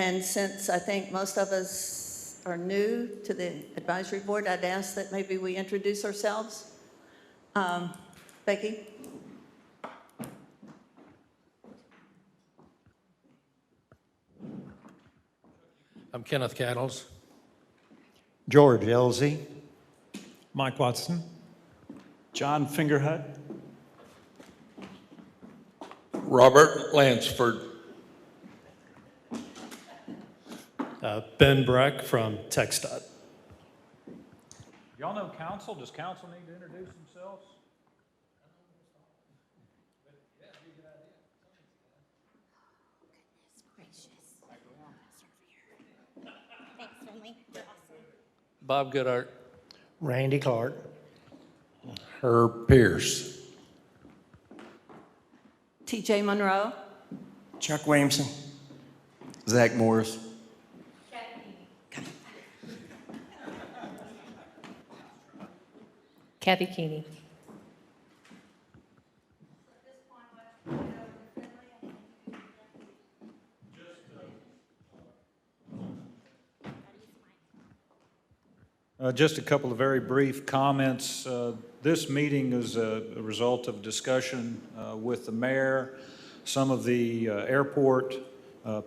And since I think most of us are new to the advisory board, I'd ask that maybe we introduce ourselves. Becky? I'm Kenneth Cattles. George Elsie. Mike Watson. John Fingerhut. Robert Lansford. Ben Breck from TxDOT. Y'all know council? Does council need to introduce themselves? Thanks, Finley. You're awesome. Bob Goodart. Randy Clark. Herb Pierce. TJ Monroe? Chuck Williamson. Zach Morris. Kathy Keeney. Just a couple of very brief comments. This meeting is a result of discussion with the mayor, some of the airport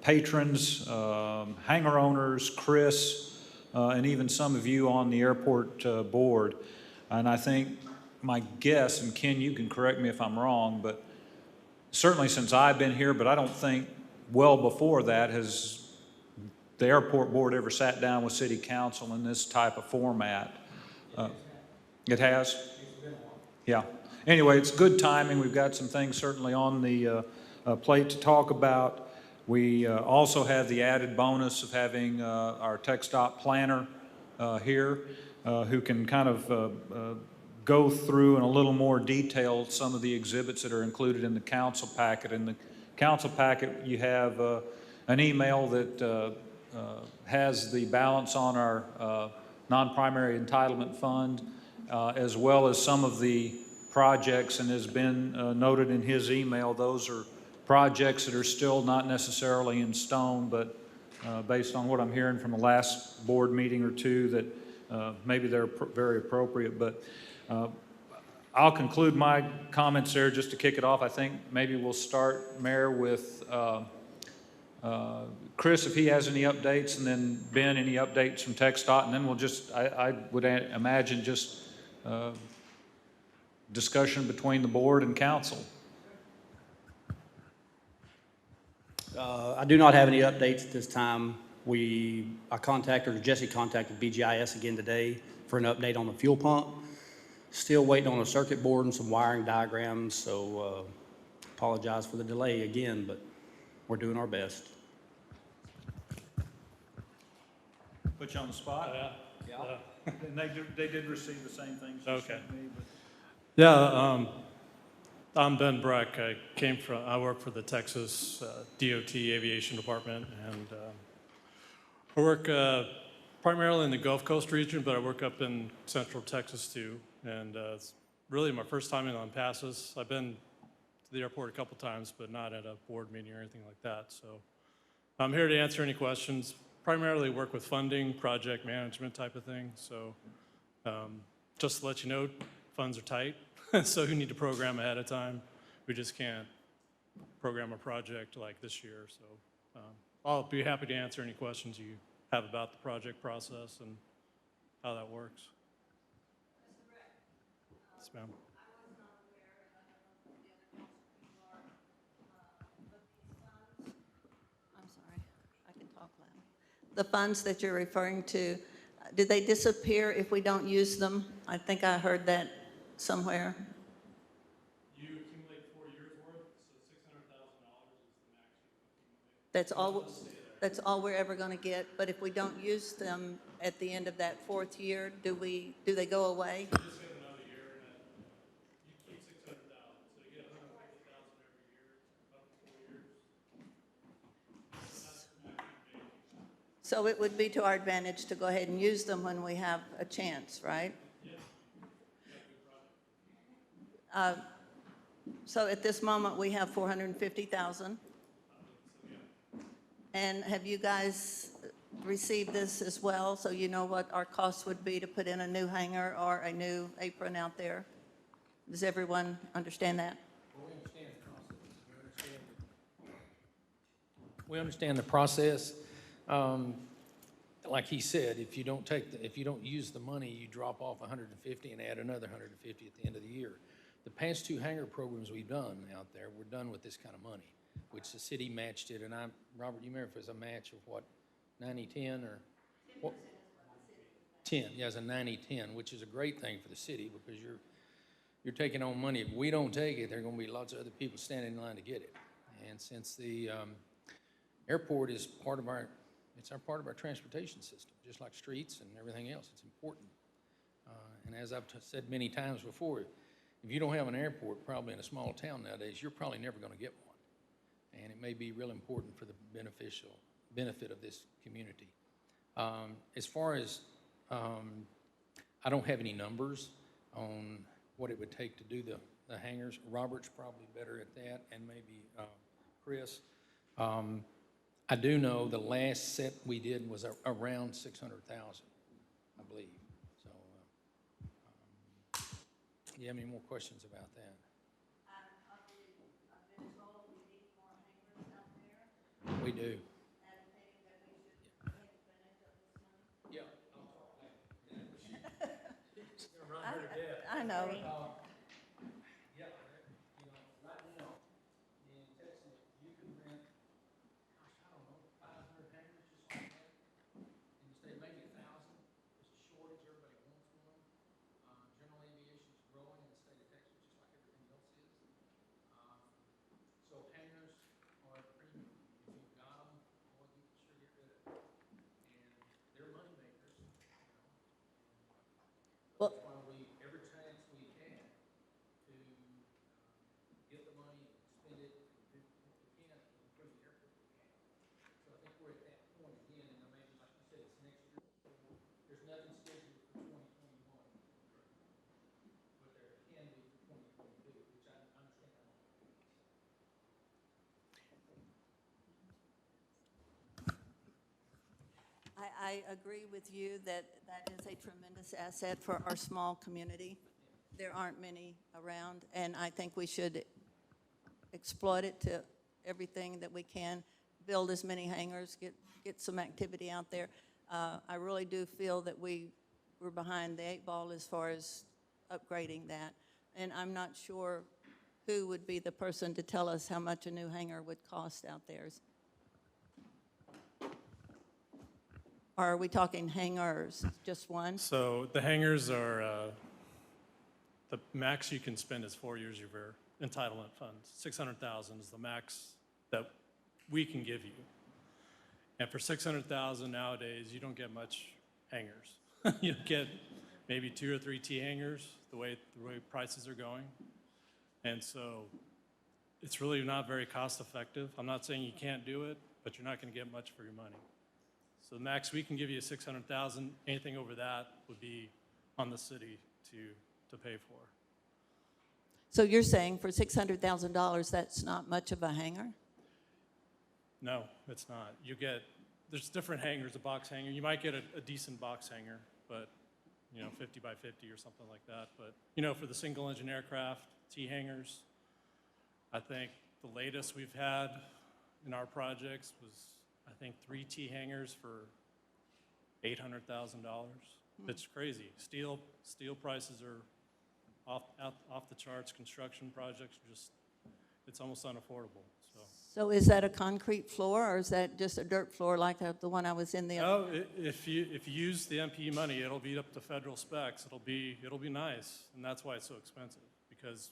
patrons, hangar owners, Chris, and even some of you on the airport board. And I think my guess, and Ken, you can correct me if I'm wrong, but certainly since I've been here, but I don't think well before that has the airport board ever sat down with city council in this type of format. It has? Yeah. Anyway, it's good timing. We've got some things certainly on the plate to talk about. We also have the added bonus of having our TxDOT planner here who can kind of go through in a little more detail some of the exhibits that are included in the council packet. In the council packet, you have an email that has the balance on our non-primary entitlement fund, as well as some of the projects, and has been noted in his email, those are projects that are still not necessarily in stone, but based on what I'm hearing from the last board meeting or two, that maybe they're very appropriate. But I'll conclude my comments there just to kick it off. I think maybe we'll start, Mayor, with Chris, if he has any updates, and then Ben, any updates from TxDOT, and then we'll just, I would imagine just discussion between the board and council. I do not have any updates at this time. Jesse contacted BGIS again today for an update on the fuel pump. Still waiting on a circuit board and some wiring diagrams, so apologize for the delay again, but we're doing our best. Put you on the spot? Yeah. And they did receive the same things you sent me. But. Yeah, I'm Ben Breck. I work for the Texas DOT Aviation Department, and I work primarily in the Gulf Coast region, but I work up in Central Texas too. And it's really my first time in Lampasas. I've been to the airport a couple times, but not at a board meeting or anything like that. So I'm here to answer any questions. Primarily work with funding, project management type of thing. So just to let you know, funds are tight, so you need to program ahead of time. We just can't program a project like this year. So I'll be happy to answer any questions you have about the project process and how that works. Yes, ma'am. I'm sorry, I can talk loud. The funds that you're referring to, do they disappear if we don't use them? I think I heard that somewhere. You accumulate 4 years worth, so $600,000 is the max you can accumulate. That's all we're ever going to get. But if we don't use them at the end of that 4th year, do they go away? You just get another year, and you keep $600,000, so you get $150,000 every year, up to 4 years. So that's the max you pay. So it would be to our advantage to go ahead and use them when we have a chance, right? Yeah. So at this moment, we have $450,000. And have you guys received this as well, so you know what our cost would be to put in a new hangar or a new apron out there? Does everyone understand that? We understand the process. Like he said, if you don't use the money, you drop off 150 and add another 150 at the end of the year. The past two hangar programs we've done out there, we're done with this kind of money, which the city matched it, and Robert, you remember if it was a match of what, 90-10 or? 10%. 10, yeah, it's a 90-10, which is a great thing for the city because you're taking on money. If we don't take it, there are going to be lots of other people standing in line to get it. And since the airport is part of our transportation system, just like streets and everything else. It's important. And as I've said many times before, if you don't have an airport, probably in a small town nowadays, you're probably never going to get one. And it may be real important for the benefit of this community. As far as, I don't have any numbers on what it would take to do the hangars. Robert's probably better at that, and maybe Chris. I do know the last set we did was around 600,000, I believe. So, do you have any more questions about that? I've been told we need more hangars out there. We do. Advocating that we should take advantage of this money. Yeah, I'll talk later. It's gonna run her to death. I know. Yeah, you know, right now, in Texas, you can rent, gosh, I don't know, 500 hangars just like that. In the state, maybe 1,000. There's a shortage, everybody wants one. General aviation is growing in the state of Texas, just like everything else is. So hangars are a premium. If you've got them, boy, you can sure get rid of them. And they're money makers, you know. Well, That's why every chance we can to get the money, spend it, do what we can to improve the airport we can. So I think we're at that point again, and maybe, like you said, it's next year. There's nothing scheduled for 2021, but there can be for 2022, which I understand. I agree with you that that is a tremendous asset for our small community. There aren't many around, and I think we should exploit it to everything that we can, build as many hangars, get some activity out there. I really do feel that we're behind the 8 ball as far as upgrading that, and I'm not sure who would be the person to tell us how much a new hangar would cost out there. Or are we talking hangars, just one? So the hangars are, the max you can spend is 4 years of your entitlement funds. 600,000 is the max that we can give you. And for 600,000 nowadays, you don't get much hangars. You get maybe 2 or 3 T hangars, the way prices are going. And so it's really not very cost effective. I'm not saying you can't do it, but you're not going to get much for your money. So the max we can give you is 600,000. Anything over that would be on the city to pay for. So you're saying for $600,000, that's not much of a hangar? No, it's not. There's different hangars, a box hanger. You might get a decent box hanger, but 50 by 50 or something like that. But for the single engine aircraft, T hangars, I think the latest we've had in our projects was, I think, 3 T hangars for $800,000. It's crazy. Steel prices are off the charts. Construction projects are it's almost unaffordable. So is that a concrete floor, or is that just a dirt floor like the one I was in the other? No, if you use the MPE money, it'll be up to federal specs. It'll be nice, and that's why it's so expensive. Because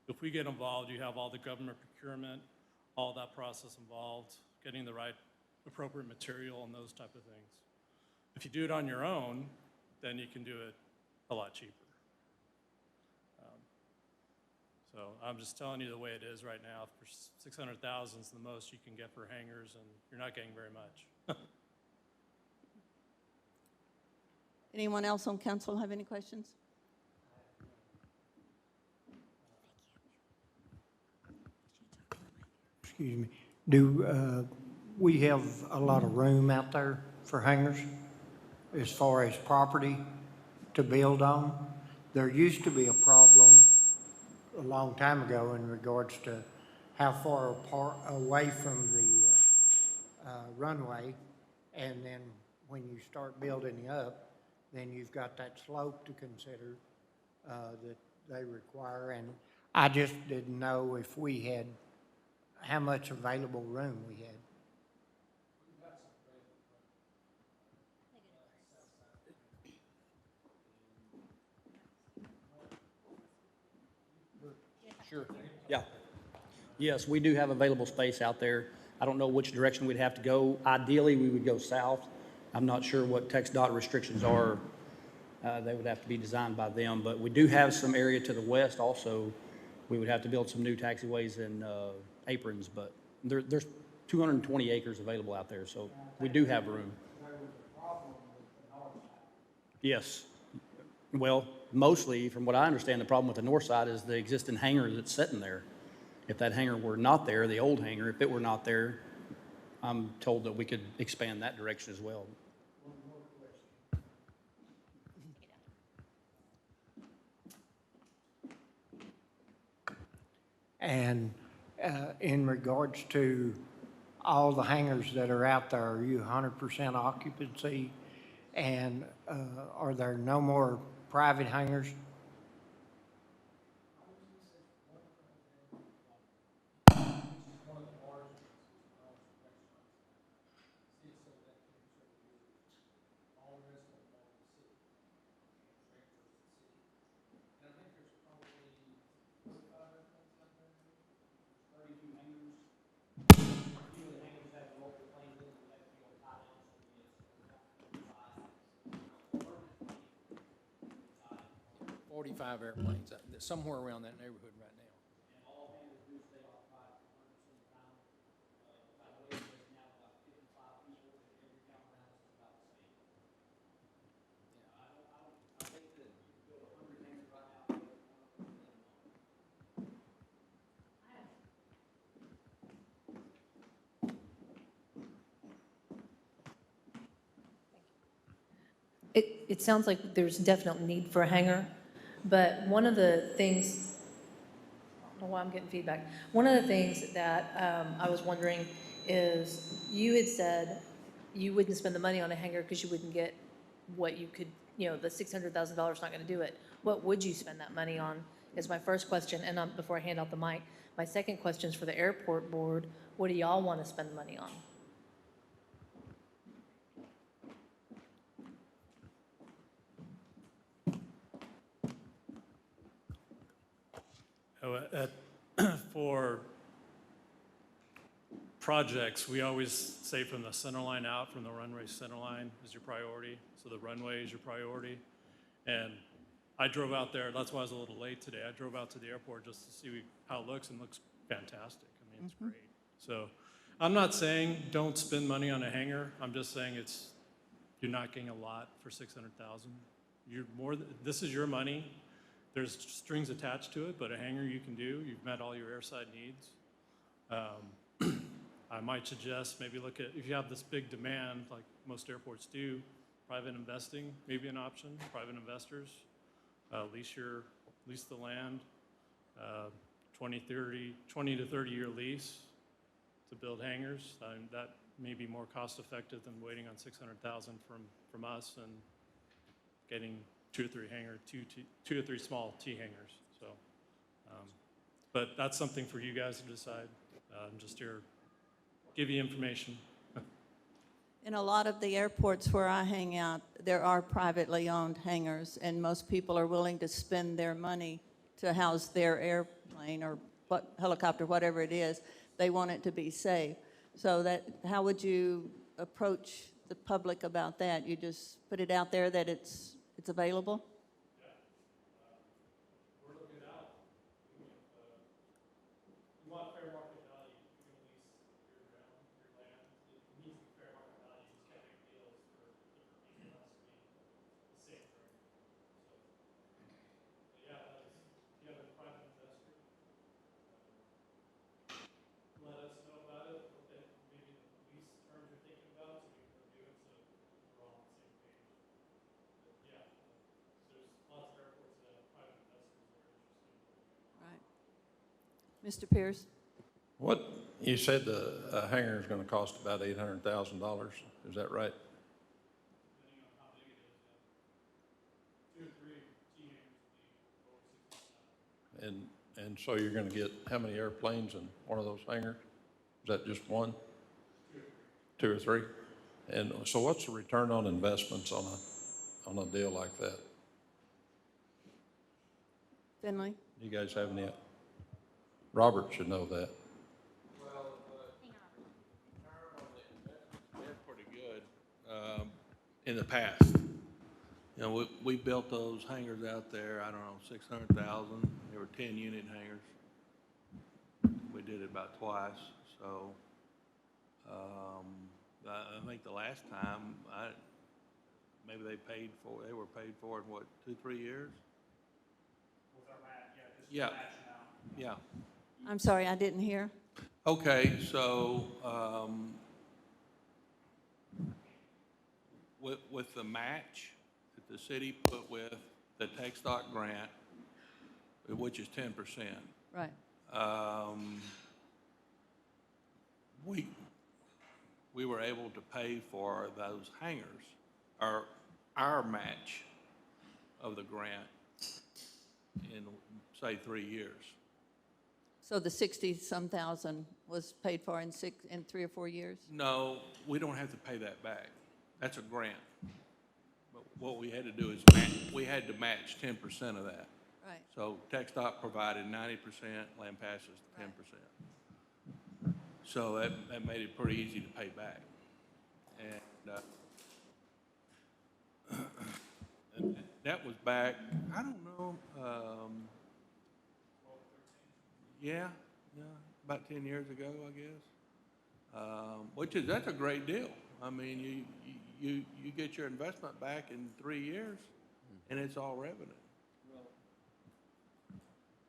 if we get involved, you have all the government procurement, all that process involved, getting the right appropriate material and those type of things. If you do it on your own, then you can do it a lot cheaper. So I'm just telling you the way it is right now. For 600,000 is the most you can get for hangars, and you're not getting very much. Anyone else on council have any questions? Excuse me. Do we have a lot of room out there for hangars as far as property to build on. There used to be a problem a long time ago in regards to how far apart, away from the runway, and then when you start building up, then you've got that slope to consider that they require, and I just didn't know if we had, how much available room we had. Sure. Yeah. Yes, we do have available space out there. I don't know which direction we'd have to go. Ideally, we would go south. I'm not sure what TxDOT restrictions are. They would have to be designed by them, but we do have some area to the west also. We would have to build some new taxiways and aprons, but there's 220 acres available out there, so we do have room. Yes. Well, mostly, from what I understand, the problem with the north side is the existing hangar that's sitting there. If that hangar were not there, the old hangar, if it were not there, I'm told that we could expand that direction as well. And in regards to all the hangars that are out there, are you 100% occupancy? And are there no more private hangars? Five airplanes, somewhere around that neighborhood right now. It sounds like there's definite need for a hangar, but one of the things, I don't know why I'm getting feedback. One of the things that I was wondering is, you had said you wouldn't spend the money on a hangar because you wouldn't get what you could, the $600,000 not going to do it. What would you spend that money on, is my first question, and before I hand out the mic. My second question is for the airport board. What do y'all want to spend the money on? For projects, we always say from the center line out, from the runway center line is your priority. So the runway is your priority. And I drove out there, that's why I was a little late today. I drove out to the airport just to see how it looks, and it looks fantastic. I mean, it's great. So I'm not saying don't spend money on a hangar. I'm just saying you're not getting a lot for $600,000. This is your money. There's strings attached to it, but a hangar you can do. You've met all your airside needs. I might suggest maybe look at, if you have this big demand, like most airports do, private investing may be an option. Private investors, lease the land, 20 to 30 year lease to build hangars. That may be more cost effective than waiting on $600,000 from us and getting two or three small T hangars. So, but that's something for you guys to decide. I'm just here, give you information. In a lot of the airports where I hang out, there are privately owned hangars, and most people are willing to spend their money to house their airplane or helicopter, whatever it is. They want it to be safe. So how would you approach the public about that? You just put it out there that it's available? We're looking out. You want fair market value. You're going to lease your ground, your land. It needs to be fair market value. You just can't make deals for different people. It has to be the same for everyone. So, but yeah, if you have a private investor, let us know about it. Maybe lease Mr. Pierce? What, you said the hangar is going to cost about $800,000, is that right? And so you're going to get how many airplanes in one of those hangars? Is that just one? Two or three? And so what's the return on investments on a deal like that? Finley? Do you guys have any? Robert should know that. They're pretty good in the past. You know, we built those hangars out there, I don't know, 600,000. They were 10-unit hangars. We did it about twice. So I think the last time, maybe they were paid for in what, 2-3 years? With our match, Yeah. Yeah. I'm sorry, I didn't hear. Okay, so with the match that the city put with the Tech Stock grant, which is 10%, Right. we were able to pay for those hangars, or our match of the grant in, say, 3 years. So the 60-some thousand was paid for in 3 or 4 years? No, we don't have to pay that back. That's a grant. But what we had to do is we had to match 10% of that. Right. So TechStop provided 90%, Lampasas 10%. So that made it pretty easy to pay back. And that was back, I don't know, yeah, about 10 years ago, I guess. That's a great deal. I mean, you get your investment back in 3 years, and it's all revenue. Well,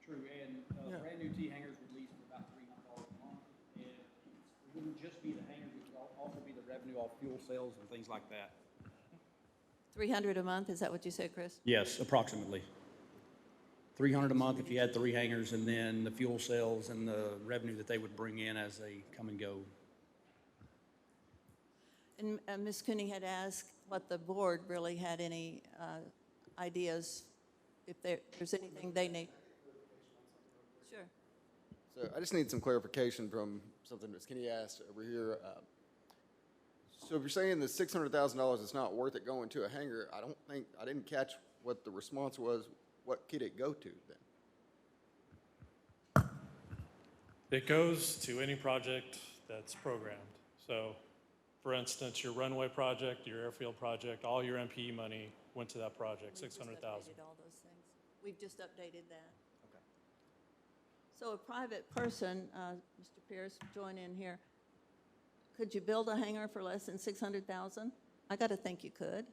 true, and brand new T hangars would lease for about $300 a month. And it wouldn't just be the hangars, it would also be the revenue off fuel sales and things like that. 300 a month, is that what you said, Chris? Yes, approximately. 300 a month if you had 3 hangars, and then the fuel sales and the revenue that they would bring in as they come and go. And Ms. Cooney had asked what the board really had any ideas, if there's anything they need. Sure. So I just need some clarification from something Ms. Kinney asked over here. So if you're saying the $600,000 is not worth it going to a hangar, I didn't catch what the response was. What could it go to then? It goes to any project that's programmed. So, for instance, your runway project, your airfield project, all your MPE money went to that project, 600,000. All those things. We've just updated that. Okay. So a private person, Mr. Pierce, join in here. Could you build a hangar for less than 600,000? I got to think you could.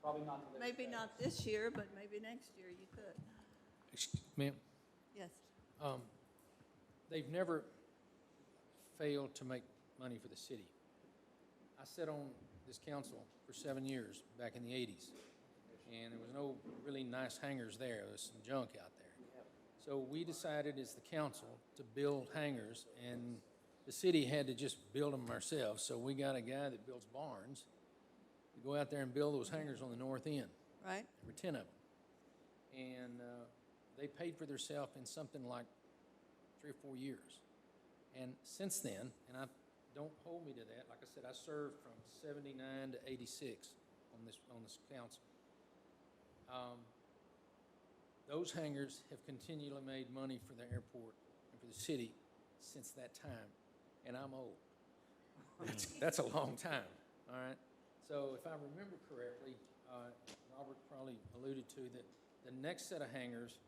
Probably not. Maybe not this year, but maybe next year you could. Ma'am, Yes. they've never failed to make money for the city. I sat on this council for 7 years back in the 80s, and there was no really nice hangars there. There was some junk out there. So we decided as the council to build hangars, and the city had to just build them ourselves. So we got a guy that builds barns to go out there and build those hangars on the north end. Right. There were 10 of them. And they paid for themselves in something like 3 or 4 years. And since then, and don't hold me to that, like I said, I served from 79 to 86 on this council. Those hangars have continually made money for the airport and for the city since that time, and I'm old. That's a long time, all right? So if I remember correctly, Robert probably alluded to that the next set of hangars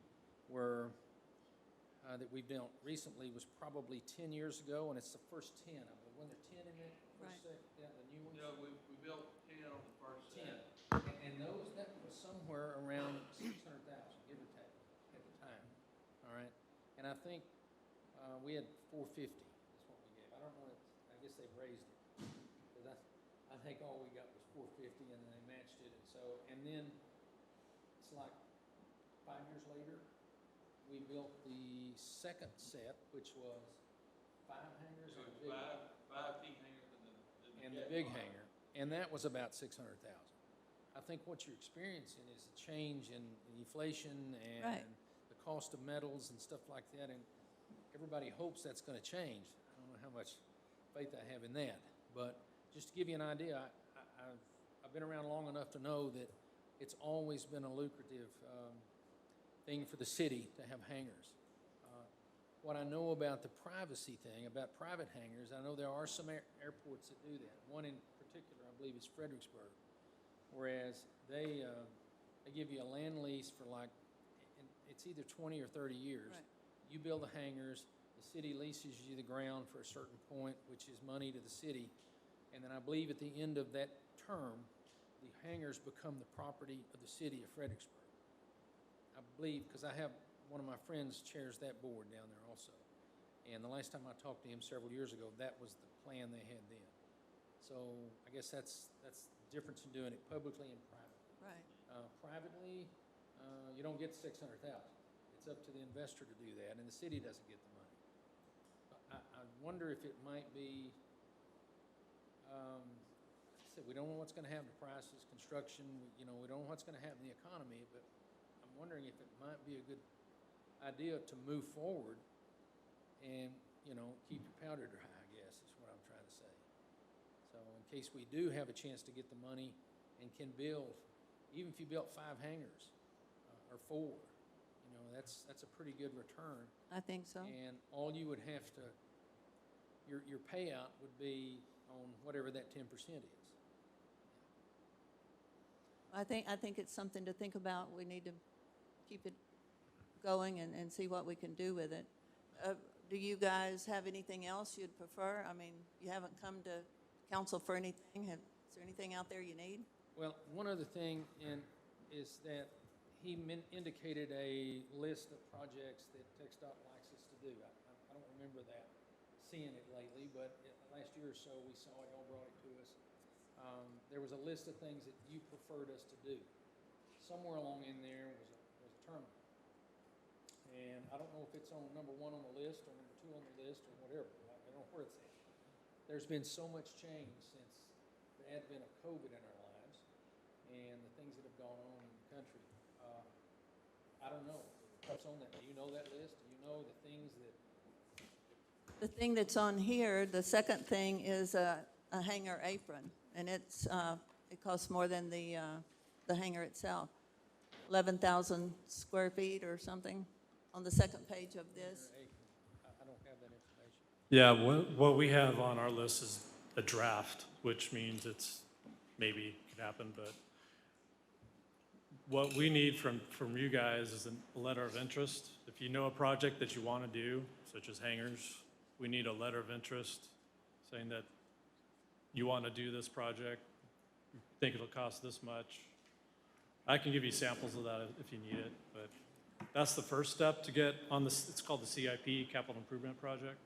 were, that we've built recently was probably 10 years ago, and it's the first 10 of them. When there 10 in that first set, yeah, the new ones? Yeah, we built 10 on the first 10. set. And those, that was somewhere around 600,000, give or take, at the time, all right? And I think we had 450 is what we gave. I don't know, I guess they've raised it. Because I think all we got was 450, and then they matched it, and then it's like 5 years later, we built the second set, which was 5 hangars and a big Five T hangers and the big hangar, and that was about 600,000. I think what you're experiencing is a change in inflation and Right. the cost of metals and stuff like that, and everybody hopes that's going to change. I don't know how much faith I have in that, but just to give you an idea, I've been around long enough to know that it's always been a lucrative thing for the city to have hangars. What I know about the privacy thing, about private hangars, I know there are some airports that do that. One in particular, I believe, is Fredericksburg, whereas they give you a land lease for like, it's either 20 or 30 years. Right. You build the hangars, the city leases you the ground for a certain point, which is money to the city, and then I believe at the end of that term, the hangars become the property of the city of Fredericksburg. I believe, because I have one of my friends chairs that board down there also. And the last time I talked to him several years ago, that was the plan they had then. So I guess that's the difference in doing it publicly and privately. Right. Privately, you don't get 600,000. It's up to the investor to do that, and the city doesn't get the money. I wonder if it might be, like I said, we don't know what's going to happen to prices, construction, we don't know what's going to happen in the economy, but I'm wondering if it might be a good idea to move forward and, keep your powder dry, I guess, is what I'm trying to say. So in case we do have a chance to get the money and can build, even if you built 5 hangars or 4, that's a pretty good return. I think so. And all you would have to, your payout would be on whatever that 10% is. I think it's something to think about. We need to keep it going and see what we can do with it. Do you guys have anything else you'd prefer? I mean, you haven't come to council for anything. Is there anything out there you need? Well, one other thing is that he indicated a list of projects that TxDOT likes us to do. I don't remember seeing it lately, but last year or so we saw it, y'all brought it to us. There was a list of things that you preferred us to do. Somewhere along in there was a terminal. And I don't know if it's on number 1 on the list or number 2 on the list or whatever. I don't know where it's at. There's been so much change since the advent of COVID in our lives and the things that have gone on in the country. I don't know what's on that. Do you know that list? Do you know the things that? The thing that's on here, the second thing is a hangar apron, and it costs more than the hangar itself. 11,000 square feet or something on the second page of this. I don't have that information. Yeah, what we have on our list is a draft, which means it's maybe could happen, but what we need from you guys is a letter of interest. If you know a project that you want to do, such as hangars, we need a letter of interest saying that you want to do this project, you think it'll cost this much. I can give you samples of that if you need it, but that's the first step to get on this. It's called the CIP, Capital Improvement Project.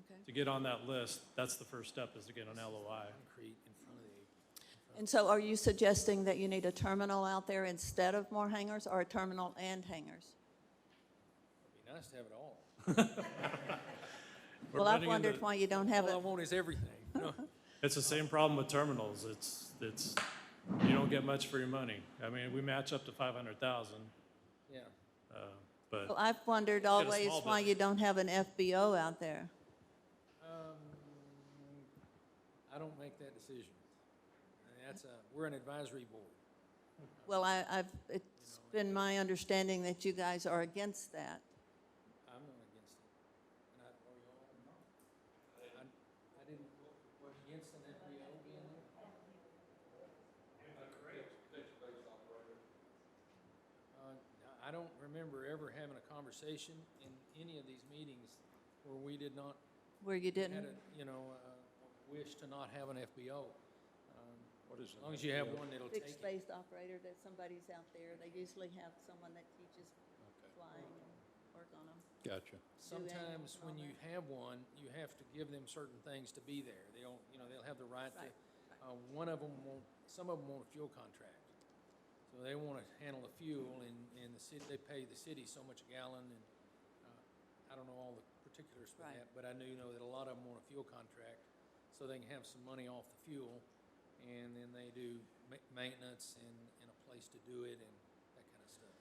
Okay. To get on that list, that's the first step, is to get an LOI. Concrete in front of the. And so are you suggesting that you need a terminal out there instead of more hangars, or a terminal and hangars? It'd be nice to have it all. Well, I've wondered why you don't have All I it. want is everything. It's the same problem with terminals. It's you don't get much for your money. I mean, we match up to 500,000, Yeah. Well, but I've wondered small always why you don't have an FBO out there. I don't make that decision. I mean, we're an advisory board. Well, it's been my understanding that you guys are against that. I'm not against it. And I didn't, against an FBO being there? I don't remember ever having a conversation in any of these meetings where we did not Where you had didn't? a wish to not have an FBO. What is As long as you have one that'll take it. Fixed-based operator, that somebody's out there. They usually have someone that teaches flying and work on them. Gotcha. Sometimes when you have one, you have to give them certain things to be there. They'll have the right to, Right, one of them won't, some of them want a fuel contract. So they want to handle the fuel, and the city, they pay the city so much a gallon, and I don't know all the particulars for Right. that, but I do know that a lot of them want a fuel contract, so they can have some money off the fuel, and then they do maintenance and a place to do it and that kind of stuff.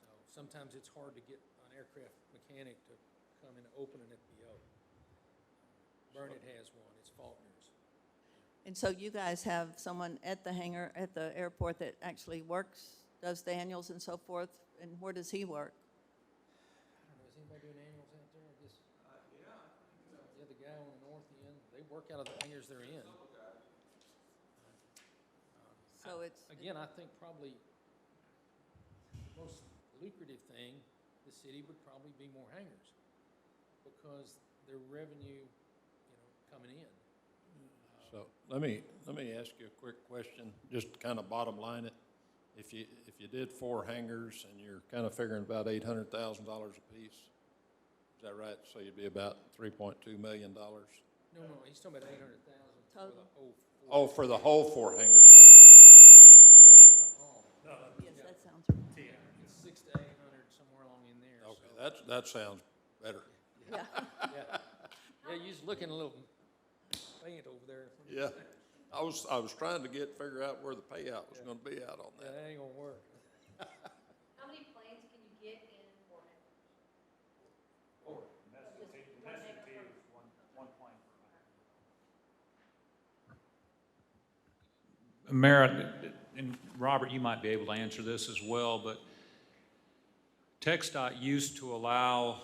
So sometimes it's hard to get an aircraft mechanic to come and open an FBO. Burnett has one, it's Faulkner's. And so you guys have someone at the hangar, at the airport that actually works, does the annuals and so forth, and where does he work? I don't know, is anybody doing annuals out there? I guess. Yeah, the guy on the north end, they work out of the hangars they're in. So it's, Again, I think probably the most lucrative thing, the city would probably be more hangars because their revenue, coming in. So let me ask you a quick question, just to kind of bottom line it. If you did 4 hangars and you're kind of figuring about $800,000 apiece, is that right? So you'd be about $3.2 million? No, he's talking about 800,000 for Total. the whole. Oh, for the whole 4 hangars, Correct me if I'm wrong. yes, that sounds right. It's 600 to 800, somewhere along in there. okay, so- that sounds better. Yeah. Yeah, you was looking a little faint over there. Yeah, I was trying to figure out where the payout was gonna be out on Yeah, that. that ain't gonna work. How many planes can you get in for it? Merritt, and Robert, you might be able to answer this as well, but TxDOT used to allow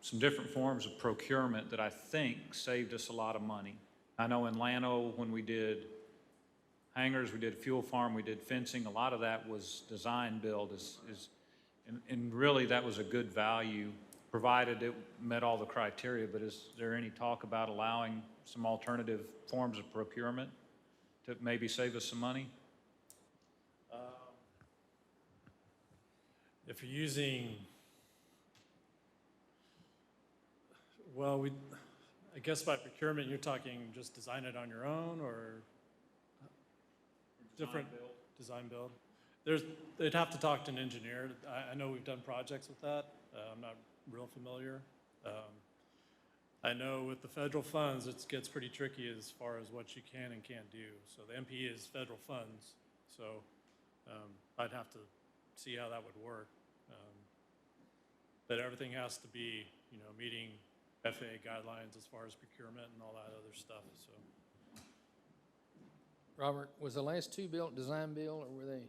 some different forms of procurement that I think saved us a lot of money. I know in Llano, when we did hangars, we did fuel farm, we did fencing, a lot of that was design build, and really that was a good value, provided it met all the criteria, but is there any talk about allowing some alternative forms of procurement to maybe save us some money? If you're using, well, I guess by procurement, you're talking just design it on your own or different? Design build. They'd have to talk to an engineer. I know we've done projects with that. I'm not real familiar. I know with the federal funds, it gets pretty tricky as far as what you can and can't do. So the MP is federal funds, so I'd have to see how that would work. But everything has to be, meeting FAA guidelines as far as procurement and all that other stuff, so. Robert, was the last 2 built design build, or were they?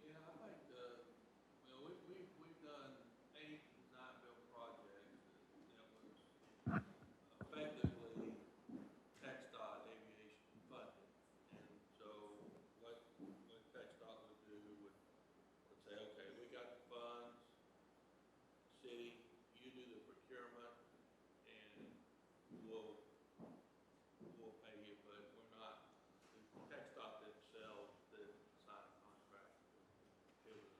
Yeah, I think, we've done 8 design build projects that was effectively TxDOT aviation funded. And so what TxDOT would do would say, okay, we got the funds, city, you do the procurement, and we'll pay you, but we're not, TxDOT themselves didn't sign a contract.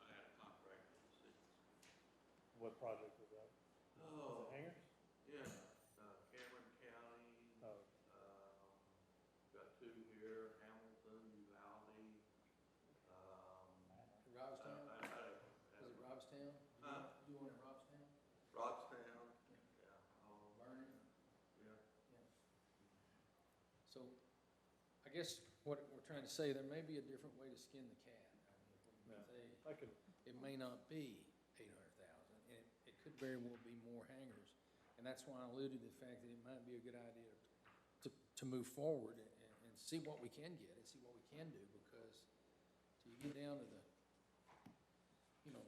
I had a contract with the city. What project was that? Oh, Hangars? yeah, Cameron County, Oh. got 2 here, Hamilton, Uvalde, Robstown? I had a, Was it Robstown? Huh? You want it Robstown? Robstown, yeah, Vernon? yeah. So, I guess what we're trying to say, there may be a different way to skin the cat. I could, It may not be 800,000, and it could very well be more hangars. And that's why I alluded to the fact that it might be a good idea to move forward and see what we can get and see what we can do, because till you get down to the,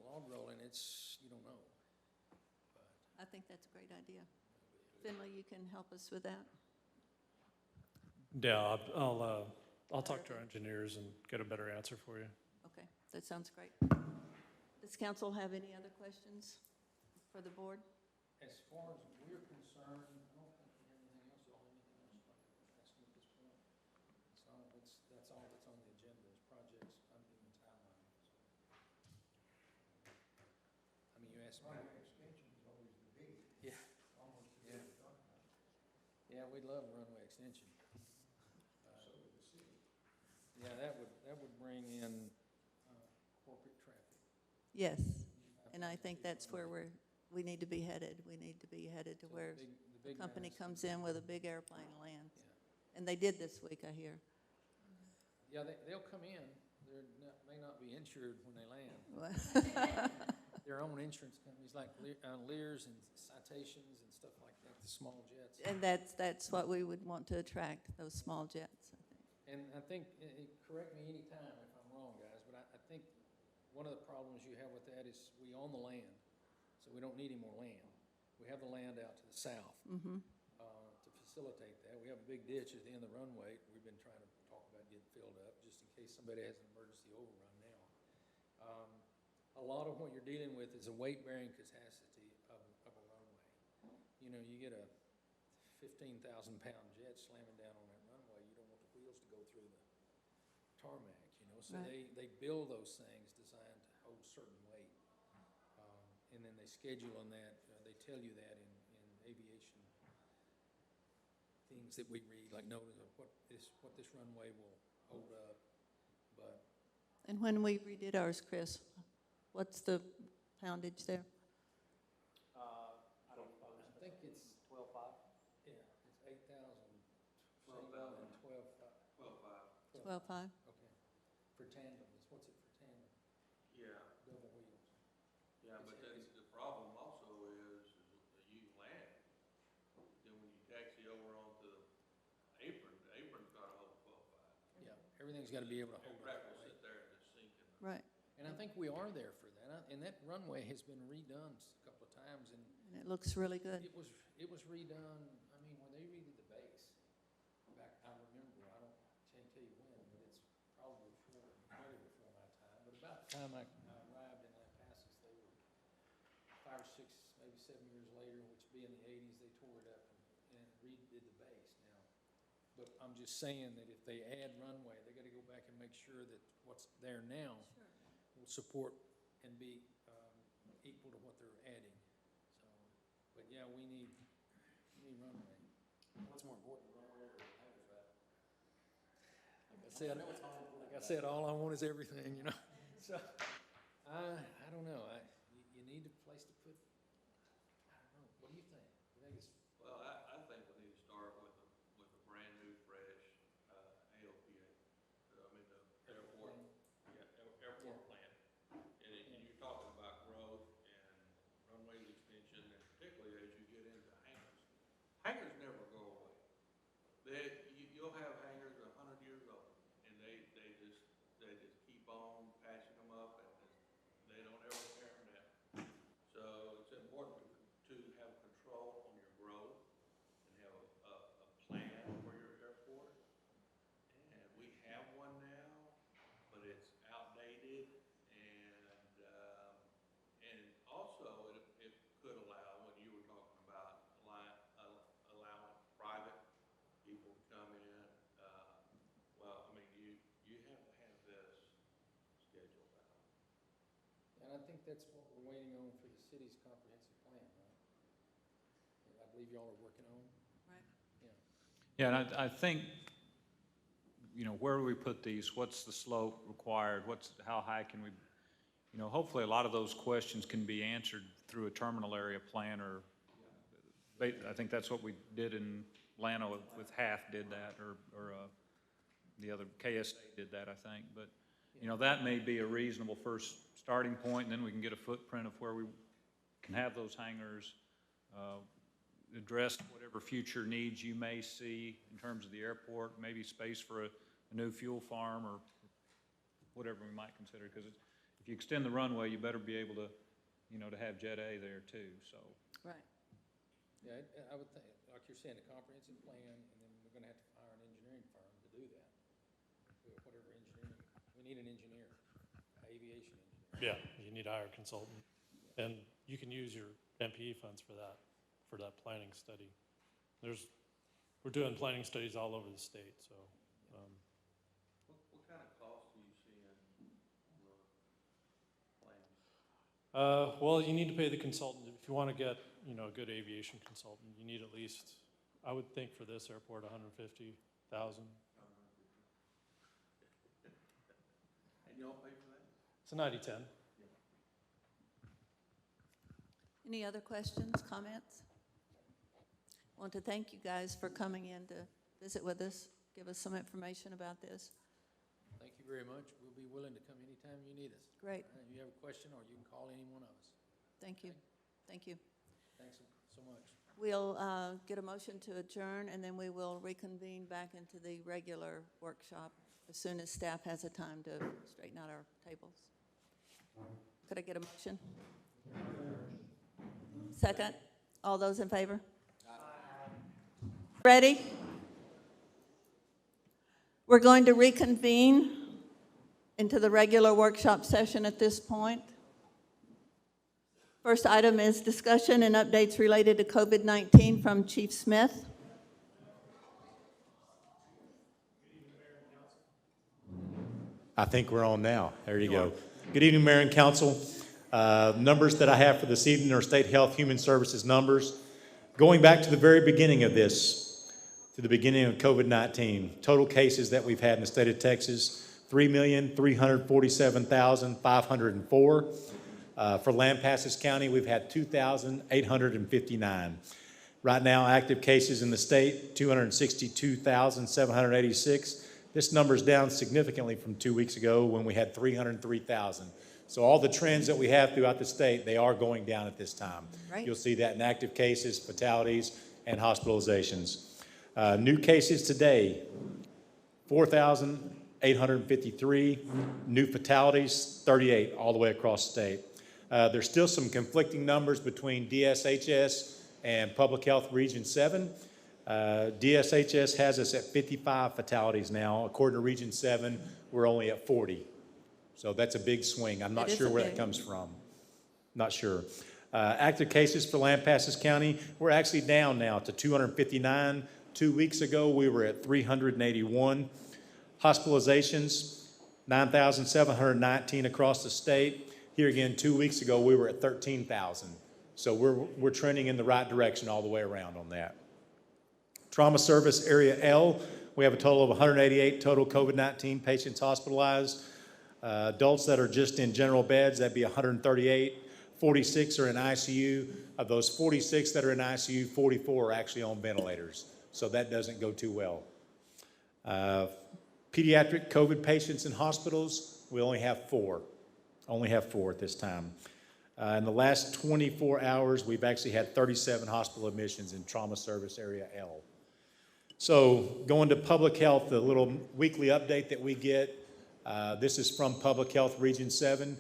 log rolling, you don't know. But I think that's a great idea. Finley, you can help us with that? yeah, I'll talk to our engineers and get a better answer for you. Okay, that sounds great. Does council have any other questions for the board? as far as we're concerned, I don't think we have anything else. Y'all have anything else to ask me at this point? That's all that's on the agenda is projects under the timeline. I mean, you asked me. Extension is always the big, Yeah. almost the Yeah. big talk about. Yeah, we'd love a runway extension. So would the city. Yeah, that would bring in Yes, and I think that's where we need to be headed. We need to be headed to So where the the big company guys- comes in with a big airplane and lands. And they did this week, I hear. Yeah, they'll come in, may not be insured when they land. Their own insurance companies like Lears and Citations and stuff like that, the small jets. And that's what we would want to attract, those small jets, I think. And I think, correct me anytime if I'm wrong, guys, but I think one of the problems you have with that is we own the land, so we don't need any more land. We have the land out to the south. To facilitate that, we have a big ditch at the end of the runway. We've been trying to talk about getting filled up, just in case somebody has an emergency overrun now. A lot of what you're dealing with is a weight-bearing capacity of a runway. You know, you get a 15,000-pound jet slamming down on that runway, you don't want the wheels to go through the tarmac, you know? So Right. they build those things designed to hold certain weight. And then they schedule on that, they tell you that in aviation things that we read, like notice of what this runway will hold up, but And when we redid ours, Chris, what's the poundage there? I don't know. I think it's, 12.5? yeah, it's 8,000. 12,000. 12,500. 12.5? Okay. For tandem, what's it for tandem? Yeah, Double wheels. yeah, but then the problem also is that you land. Then when you taxi over onto the apron's gotta hold 12.5. Yeah, everything's gotta be able to hold up. Aircraft will Right? sit there and just sink in the. Right, And I think we are there for that, and that runway has been redone a couple of times, and and it looks really good. it was redone, I mean, when they redid the base, back, I remember, can't tell you when, but it's probably way before my time, but about the time I arrived in Lampasas, they were 5 or 6, maybe 7 years later, which would be in the 80s, they tore it up and redid the base now. But I'm just saying that if they add runway, they gotta go back and make sure that what's there now will support and be equal to what they're adding. So, but yeah, we need runway. What's more important, runway or hangars, right? Like I said, all I want is everything, you know? So, I don't know, you need a place to put, I don't know, what do you think? You think it's, Well, I think we need to start with a brand new, fresh, AOPA. I mean, the airport, airport plan. And you're talking about growth and runway extension, and particularly as you get into hangars. Hangars never go away. You'll have hangars 100 years old, and they just keep on patching them up, and they don't ever tear them down. So it's important to have control on your growth and have a plan for your airport. And we have one now, but it's outdated, and also it could allow, when you were talking about allowing private people to come in, well, I mean, you have to have this scheduled out. and I think that's what we're waiting on for the city's comprehensive plan, right? I believe y'all are working on, Right. yeah. Yeah, and I think, you know, where do we put these? What's the slope required? How high can we, you know, hopefully a lot of those questions can be answered through a terminal area plan, or I think that's what we did in Atlanta with half did that, or the other KSA did that, I think. But, you know, that may be a reasonable first starting point, and then we can get a footprint of where we can have those hangars, address whatever future needs you may see in terms of the airport, maybe space for a new fuel farm or whatever we might consider. Because if you extend the runway, you better be able to, you know, to have Jet A there too, so. Right. Yeah, I would think, like you're saying, a comprehensive plan, and then we're gonna have to hire an engineering firm to do that. Whatever engineering, we need an engineer, aviation engineer. Yeah, you need to hire a consultant. And you can use your MPE funds for that planning study. We're doing planning studies all over the state, so. What kind of cost do you see in the plans? Well, you need to pay the consultant. If you want to get, you know, a good aviation consultant, you need at least, I would think for this airport, $150,000. And you don't pay for that? It's a 90-10. Any other questions, comments? Want to thank you guys for coming in to visit with us, give us some information about this. Thank you very much. We'll be willing to come anytime you need us. Great. If you have a question, or you can call any one of us. Thank you. Thank you. Thanks so much. We'll get a motion to adjourn, and then we will reconvene back into the regular workshop as soon as staff has a time to straighten out our tables. Could I get a motion? Second? All those in favor? Ready? We're going to reconvene into the regular workshop session at this point. First item is discussion and updates related to COVID-19 from Chief Smith. I think we're on now. There you go. Good evening, Mayor and Council. Numbers that I have for this evening are State Health Human Services numbers. Going back to the very beginning of this, to the beginning of COVID-19, total cases that we've had in the state of Texas, 3,347,504. For Lampasas County, we've had 2,859. Right now, active cases in the state, 262,786. This number is down significantly from 2 weeks ago when we had 303,000. So all the trends that we have throughout the state, they are going down at this time. Right. You'll see that in active cases, fatalities, and hospitalizations. New cases today, 4,853. New fatalities, 38, all the way across the state. There's still some conflicting numbers between DSHS and Public Health Region 7. DSHS has us at 55 fatalities now. According to Region 7, we're only at 40. So that's a big swing. I'm not sure where that comes from. Not sure. Active cases for Lampasas County, we're actually down now to 259. 2 weeks ago, we were at 381. Hospitalizations, 9,719 across the state. Here again, 2 weeks ago, we were at 13,000. So we're trending in the right direction all the way around on that. Trauma Service Area L, we have a total of 188 total COVID-19 patients hospitalized. Adults that are just in general beds, that'd be 138. 46 are in ICU. Of those 46 that are in ICU, 44 are actually on ventilators. So that doesn't go too well. Pediatric COVID patients in hospitals, we only have 4. Only have 4 at this time. In the last 24 hours, we've actually had 37 hospital admissions in Trauma Service Area L. So going to public health, the little weekly update that we get, this is from Public Health Region 7.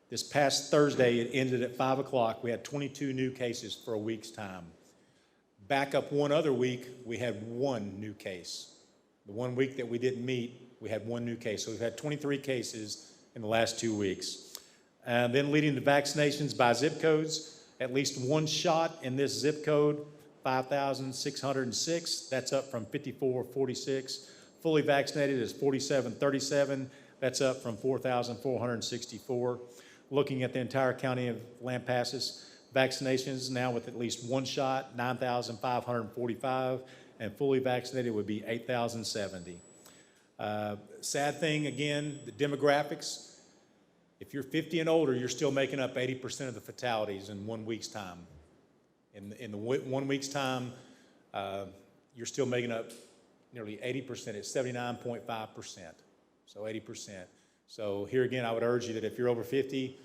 This past Thursday, it ended at 5 o'clock. We had 22 new cases for a week's time. Back up one other week, we had 1 new case. The 1 week that we didn't meet, we had 1 new case. So we've had 23 cases in the last 2 weeks. And then leading to vaccinations by zip codes, at least 1 shot in this zip code, 5,606. That's up from 5,446. Fully vaccinated is 4,737. That's up from 4,464. Looking at the entire county of Lampasas, vaccinations now with at least 1 shot, 9,545, and fully vaccinated would be 8,070. Sad thing, again, the demographics. If you're 50 and older, you're still making up 80% of the fatalities in 1 week's time. In the 1 week's time, you're still making up nearly 80%. It's 79.5%, so 80%. So here again, I would urge you that if you're over 50,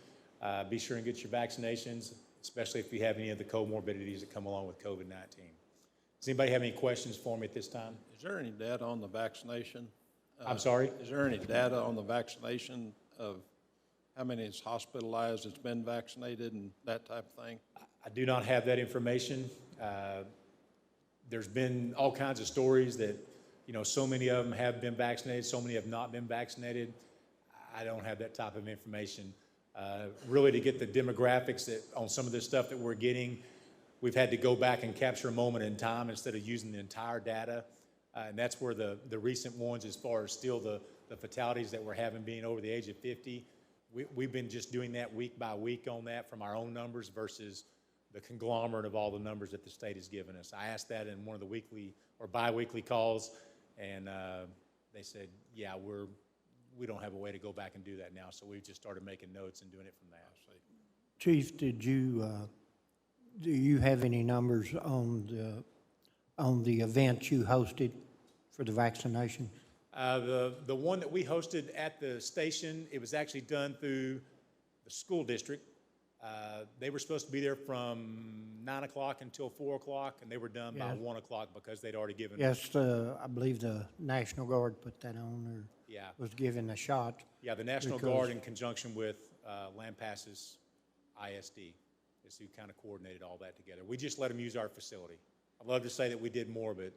be sure and get your vaccinations, especially if you have any of the comorbidities that come along with COVID-19. Does anybody have any questions for me at this time? Is there any data on the vaccination? I'm sorry? Is there any data on the vaccination of how many is hospitalized, that's been vaccinated, and that type of thing? I do not have that information. There's been all kinds of stories that, so many of them have been vaccinated, so many have not been vaccinated. I don't have that type of information. Really, to get the demographics that on some of this stuff that we're getting, we've had to go back and capture a moment in time instead of using the entire data. And that's where the recent ones, as far as still the fatalities that we're having being over the age of 50, we've been just doing that week by week on that from our own numbers versus the conglomerate of all the numbers that the state has given us. I asked that in one of the weekly or bi-weekly calls, and they said, yeah, we don't have a way to go back and do that now, so we've just started making notes and doing it from that. Chief, did you Do you have any numbers on the events you hosted for the vaccination? The one that we hosted at the station, it was actually done through the school district. They were supposed to be there from 9 o'clock until 4 o'clock, and they were done by Yeah. 1 o'clock because they'd already given. Yes, I believe the National Guard put that on, or Yeah. was given a shot. Yeah, the National Because- Guard in conjunction with Lampasas ISD is who kind of coordinated all that together. We just let them use our facility. I'd love to say that we did more, but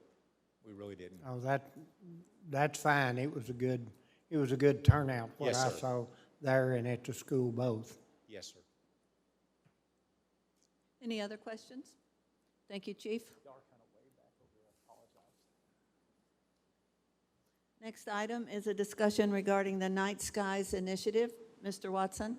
we really didn't. Oh, that's fine. It was a good turnout, what Yes, I sir. saw there and at the school both. Yes, sir. Any other questions? Thank you, Chief. Next item is a discussion regarding the Night Skies Initiative. Mr. Watson?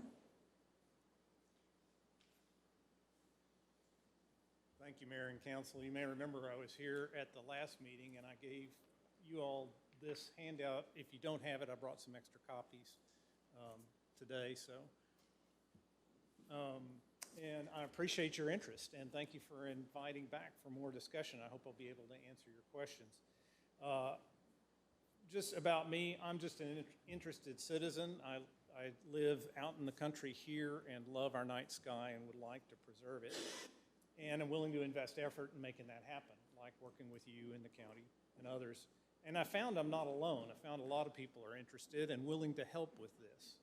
Thank you, Mayor and Council. You may remember I was here at the last meeting and I gave you all this handout. If you don't have it, I brought some extra copies today. And I appreciate your interest and thank you for inviting back for more discussion. I hope I'll be able to answer your questions. Just about me, I'm just an interested citizen. I live out in the country here and love our night sky and would like to preserve it. And I'm willing to invest effort in making that happen, like working with you in the county and others. And I found I'm not alone. I found a lot of people are interested and willing to help with this.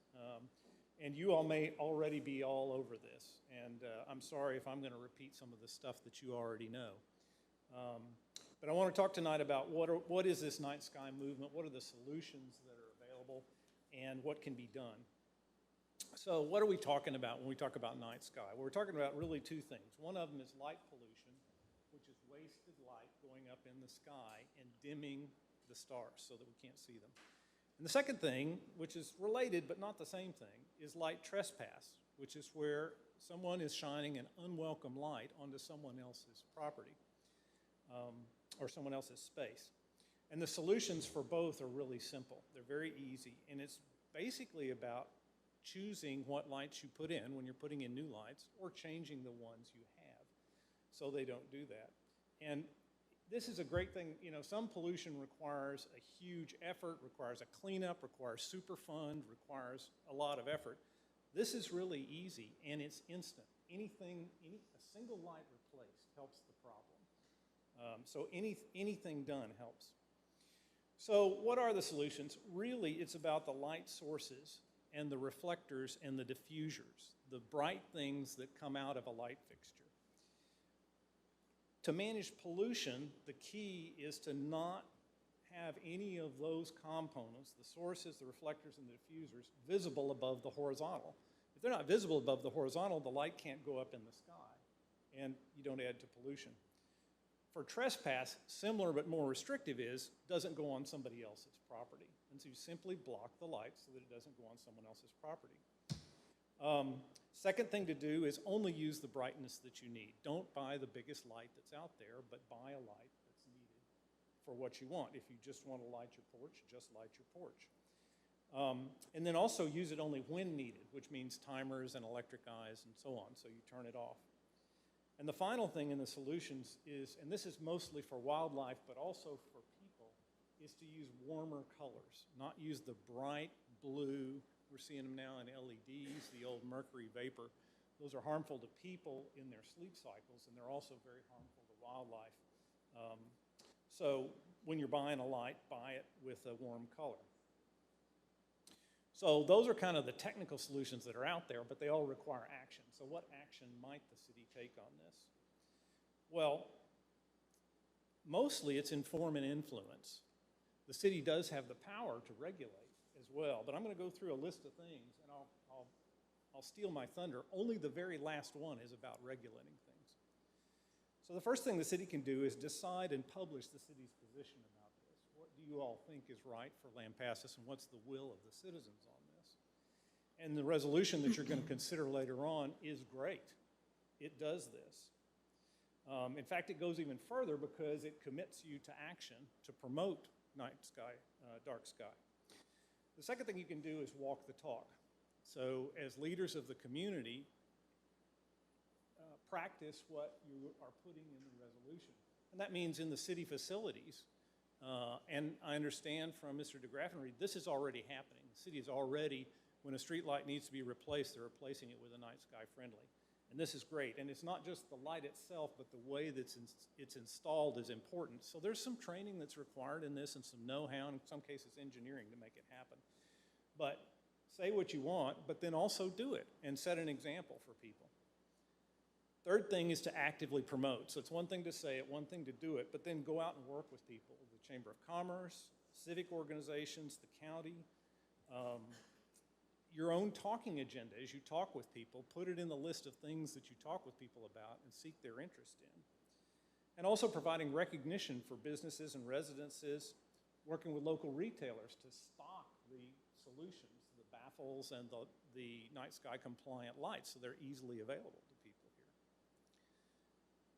And you all may already be all over this. And I'm sorry if I'm going to repeat some of the stuff that you already know. But I want to talk tonight about what is this night sky movement, what are the solutions that are available, and what can be done. So what are we talking about when we talk about night sky? Well, we're talking about really two things. One of them is light pollution, which is wasted light going up in the sky and dimming the stars so that we can't see them. And the second thing, which is related but not the same thing, is light trespass, which is where someone is shining an unwelcome light onto someone else's property or someone else's space. And the solutions for both are really simple. They're very easy, and it's basically about choosing what lights you put in when you're putting in new lights or changing the ones you have so they don't do that. And this is a great thing. You know, some pollution requires a huge effort, requires a cleanup, requires Superfund, requires a lot of effort. This is really easy and it's instant. A single light replaced helps the problem. So anything done helps. So what are the solutions? Really, it's about the light sources and the reflectors and the diffusers, the bright things that come out of a light fixture. To manage pollution, the key is to not have any of those components, the sources, the reflectors, and the diffusers, visible above the horizontal. If they're not visible above the horizontal, the light can't go up in the sky, and you don't add to pollution. For trespass, similar but more restrictive doesn't go on somebody else's property. And so you simply block the light so that it doesn't go on someone else's property. Second thing to do is only use the brightness that you need. Don't buy the biggest light that's out there, but buy a light that's needed for what you want. If you just want to light your porch, just light your porch. And then also use it only when needed, which means timers and electric eyes and so on, so you turn it off. And the final thing in the solutions is, and this is mostly for wildlife, but also for people, is to use warmer colors, not use the bright blue. We're seeing them now in LEDs, the old mercury vapor. Those are harmful to people in their sleep cycles, and they're also very harmful to wildlife. So when you're buying a light, buy it with a warm color. So those are kind of the technical solutions that are out there, but they all require action. So what action might the city take on this? Well, mostly it's inform and influence. The city does have the power to regulate as well, but I'm going to go through a list of things, and I'll steal my thunder. Only the very last one is about regulating things. So the first thing the city can do is decide and publish the city's position about this. What do you all think is right for Lampasas, and what's the will of the citizens on this? And the resolution that you're going to consider later on is great. It does this. In fact, it goes even further because it commits you to action to promote night sky, dark sky. The second thing you can do is walk the talk. So as leaders of the community, practice what you are putting in the resolution. And that means in the city facilities, and I understand from Mr. DeGraffenreid, this is already happening. The city is already, when a street light needs to be replaced, they're replacing it with a night sky friendly. And this is great. And it's not just the light itself, but the way that it's installed is important. So there's some training that's required in this and some know-how, and in some cases engineering to make it happen. But say what you want, but then also do it and set an example for people. Third thing is to actively promote. So it's one thing to say it, one thing to do it, but then go out and work with people, the Chamber of Commerce, civic organizations, the county, your own talking agenda as you talk with people, put it in the list of things that you talk with people about and seek their interest in. And also providing recognition for businesses and residences, working with local retailers to stock the solutions, the baffles and the night sky compliant lights so they're easily available to people here.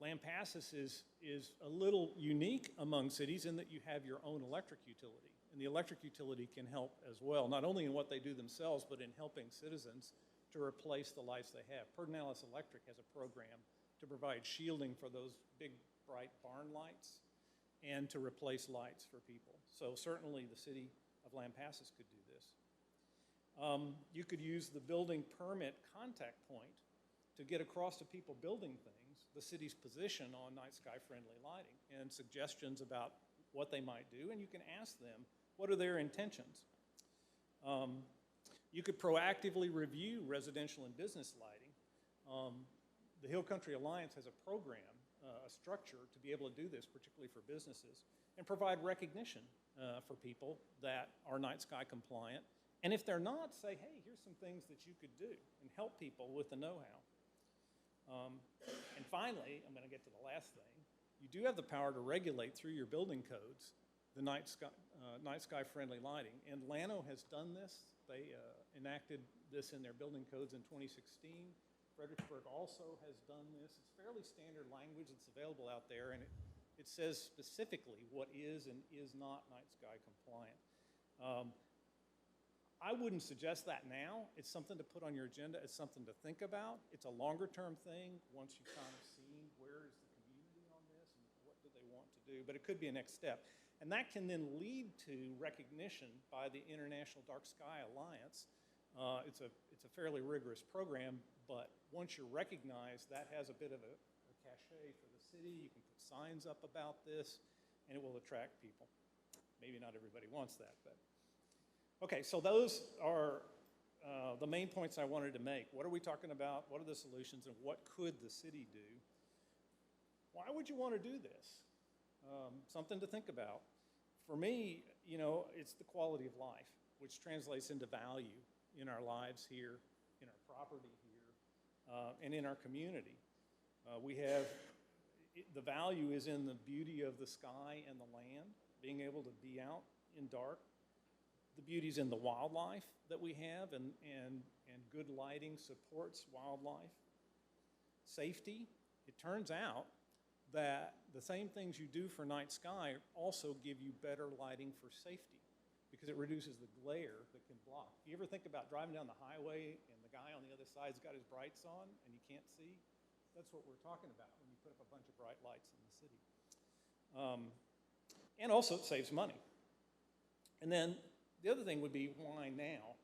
Lampasas is a little unique among cities in that you have your own electric utility. And the electric utility can help as well, not only in what they do themselves, but in helping citizens to replace the lights they have. Parton Electric has a program to provide shielding for those big, bright barn lights and to replace lights for people. So certainly the city of Lampasas could do this. You could use the building permit contact point to get across to people building things, the city's position on night sky friendly lighting and suggestions about what they might do, and you can ask them, what are their intentions? You could proactively review residential and business lighting. The Hill Country Alliance has a program, a structure to be able to do this, particularly for businesses, and provide recognition for people that are night sky compliant. And if they're not, say, hey, here's some things that you could do and help people with the know-how. And finally, I'm going to get to the last thing. You do have the power to regulate through your building codes the night sky friendly lighting. And Llano has done this. They enacted this in their building codes in 2016. Fredericksburg also has done this. It's fairly standard language that's available out there, and it says specifically what is and is not night sky compliant. I wouldn't suggest that now. It's something to put on your agenda. It's something to think about. It's a longer term thing once you've kind of seen where is the community on this and what do they want to do, but it could be a next step. And that can then lead to recognition by the International Dark Sky Alliance. It's a fairly rigorous program, but once you're recognized, that has a bit of a cachet for the city. You can put signs up about this, and it will attract people. Maybe not everybody wants that, but. Okay, so those are the main points I wanted to make. What are we talking about? What are the solutions, and what could the city do? Why would you want to do this? Something to think about. For me, you know, it's the quality of life, which translates into value in our lives here, in our property here, and in our community. The value is in the beauty of the sky and the land, being able to be out in dark. The beauty's in the wildlife that we have, and good lighting supports wildlife. Safety, it turns out that the same things you do for night sky also give you better lighting for safety because it reduces the glare that can block. You ever think about driving down the highway and the guy on the other side's got his brights on and you can't see? That's what we're talking about when you put up a bunch of bright lights in the city. And also it saves money. And then the other thing would be, why now?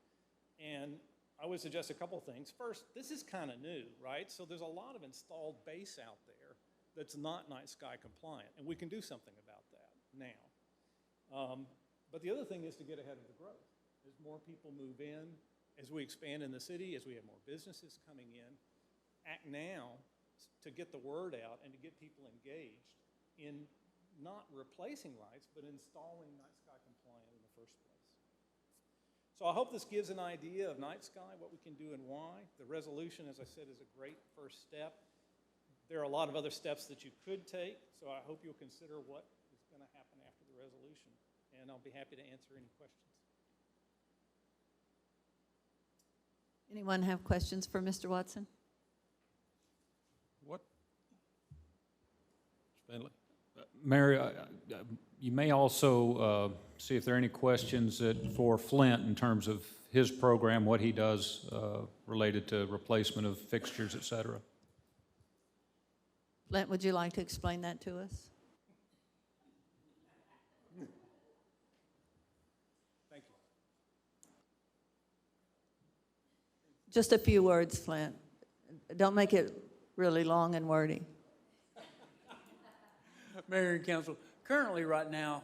And I would suggest a couple things. First, this is kind of new, right? So there's a lot of installed base out there that's not night sky compliant, and we can do something about that now. But the other thing is to get ahead of the growth. As more people move in, as we expand in the city, as we have more businesses coming in, act now to get the word out and to get people engaged in not replacing lights, but installing night sky compliant in the first place. So I hope this gives an idea of night sky, what we can do and why. The resolution, as I said, is a great first step. There are a lot of other steps that you could take, so I hope you'll consider what is going to happen after the resolution. And I'll be happy to answer any questions. Anyone have questions for Mr. Watson? What? Stanley? Mary, you may also see if there are any questions for Flint in terms of his program, what he does related to replacement of fixtures, et cetera. Flint, would you like to explain that to us? Thank you. Just a few words, Flint. Don't make it really long and wordy. Mayor and council, currently right now,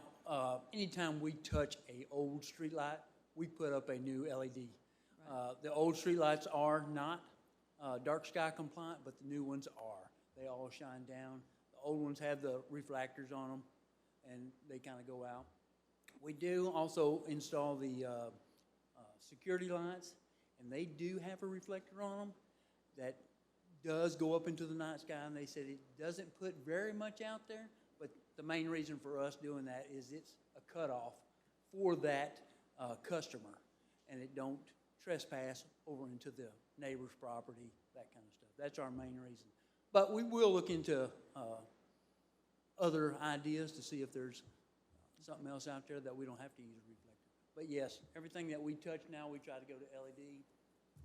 anytime we touch a old street light, we put up a new LED. The old street lights are not dark sky compliant, but the new ones are. They all shine down. The old ones have the reflectors on them, and they kind of go out. We do also install the security lights, and they do have a reflector on them that does go up into the night sky, and they said it doesn't put very much out there, but the main reason for us doing that is it's a cutoff for that customer, and it don't trespass over into the neighbor's property, that kind of stuff. That's our main reason. But we will look into other ideas to see if there's something else out there that we don't have to use a reflector. But yes, everything that we touch now, we try to go to LED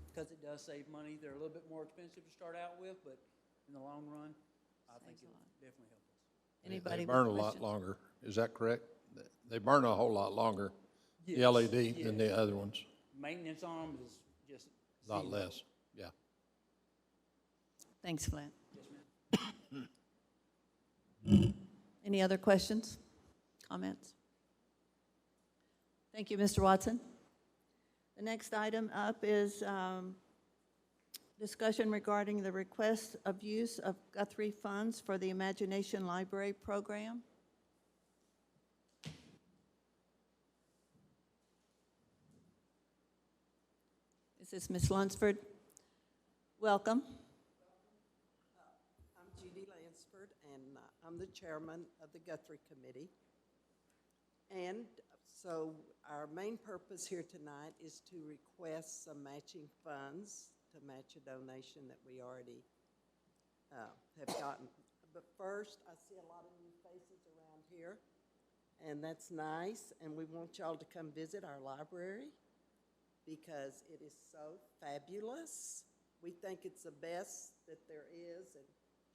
because it does save money. They're a little bit more expensive to start out with, but in the long run, I think it'll definitely help us. Anybody They with burn a questions? lot longer. Is that correct? They burn a whole lot longer, the Yes, LED, than the other ones. Maintenance on them is just A lot zero. less, yeah. Thanks, Flint. Yes, ma'am. Any other questions, comments? Thank you, Mr. Watson. The next item up is discussion regarding the request of use of Guthrie funds for the Imagination Library Program. Is this Ms. Lunsford? Welcome. I'm Judy Lansford, and I'm the chairman of the Guthrie Committee. And so our main purpose here tonight is to request some matching funds to match a donation that we already have gotten. But first, I see a lot of new faces around here, and that's nice. And we want y'all to come visit our library because it is so fabulous. We think it's the best that there is, and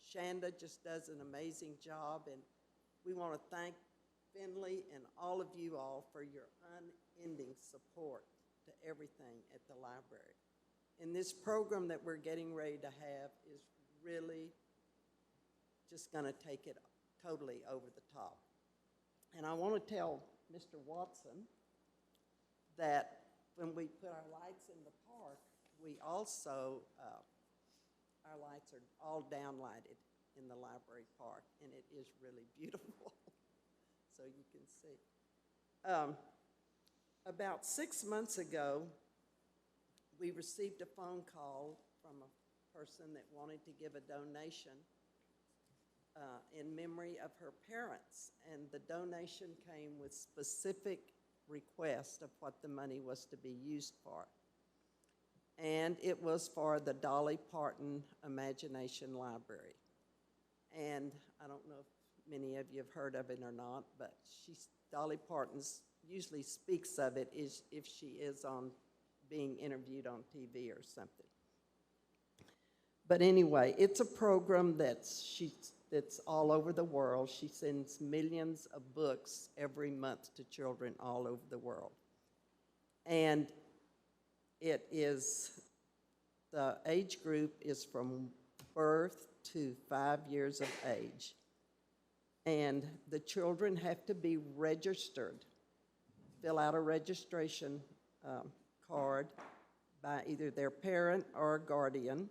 Shanda just does an amazing job, and we want to thank Finley and all of you all for your unending support to everything at the library. And this program that we're getting ready to have is really just going to take it totally over the top. And I want to tell Mr. Watson that when we put our lights in the park, we also, our lights are all downlighted in the library park, and it is really beautiful, so you can see. About 6 months ago, we received a phone call from a person that wanted to give a donation in memory of her parents, and the donation came with specific request of what the money was to be used for. And it was for the Dolly Parton Imagination Library. And I don't know if many of you have heard of it or not, but Dolly Parton usually speaks of it if she is being interviewed on TV or something. But anyway, it's a program that's all over the world. She sends millions of books every month to children all over the world. And the age group is from birth to 5 years of age. And the children have to be registered, fill out a registration card by either their parent or guardian,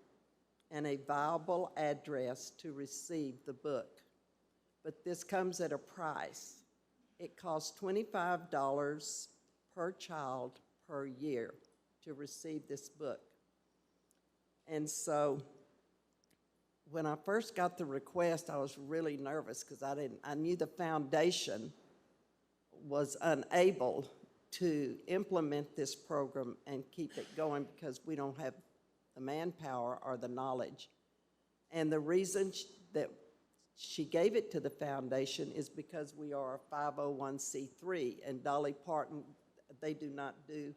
and a viable address to receive the book. But this comes at a price. It costs $25 per child per year to receive this book. And so when I first got the request, I was really nervous because I knew the foundation was unable to implement this program and keep it going because we don't have the manpower or the knowledge. And the reason that she gave it to the foundation is because we are a 501c3, and Dolly Parton, they do not do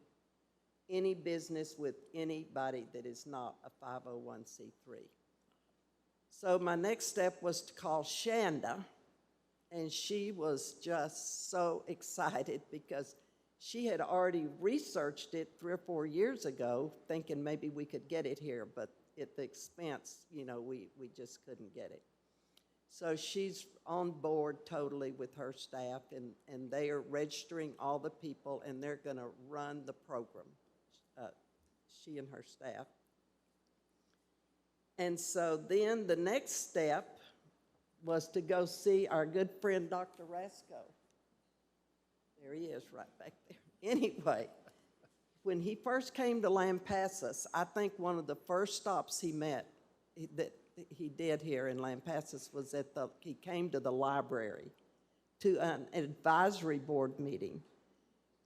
any business with anybody that is not a 501c3. So my next step was to call Shanda, and she was just so excited because she had already researched it 3 or 4 years ago, thinking maybe we could get it here, but at the expense, you know, we just couldn't get it. So she's on board totally with her staff, and they are registering all the people, and they're going to run the program, she and her staff. And so then the next step was to go see our good friend, Dr. Rasco. There he is right back there. Anyway, when he first came to Lampasas, I think one of the first stops he did here in Lampasas was he came to the library to an advisory board meeting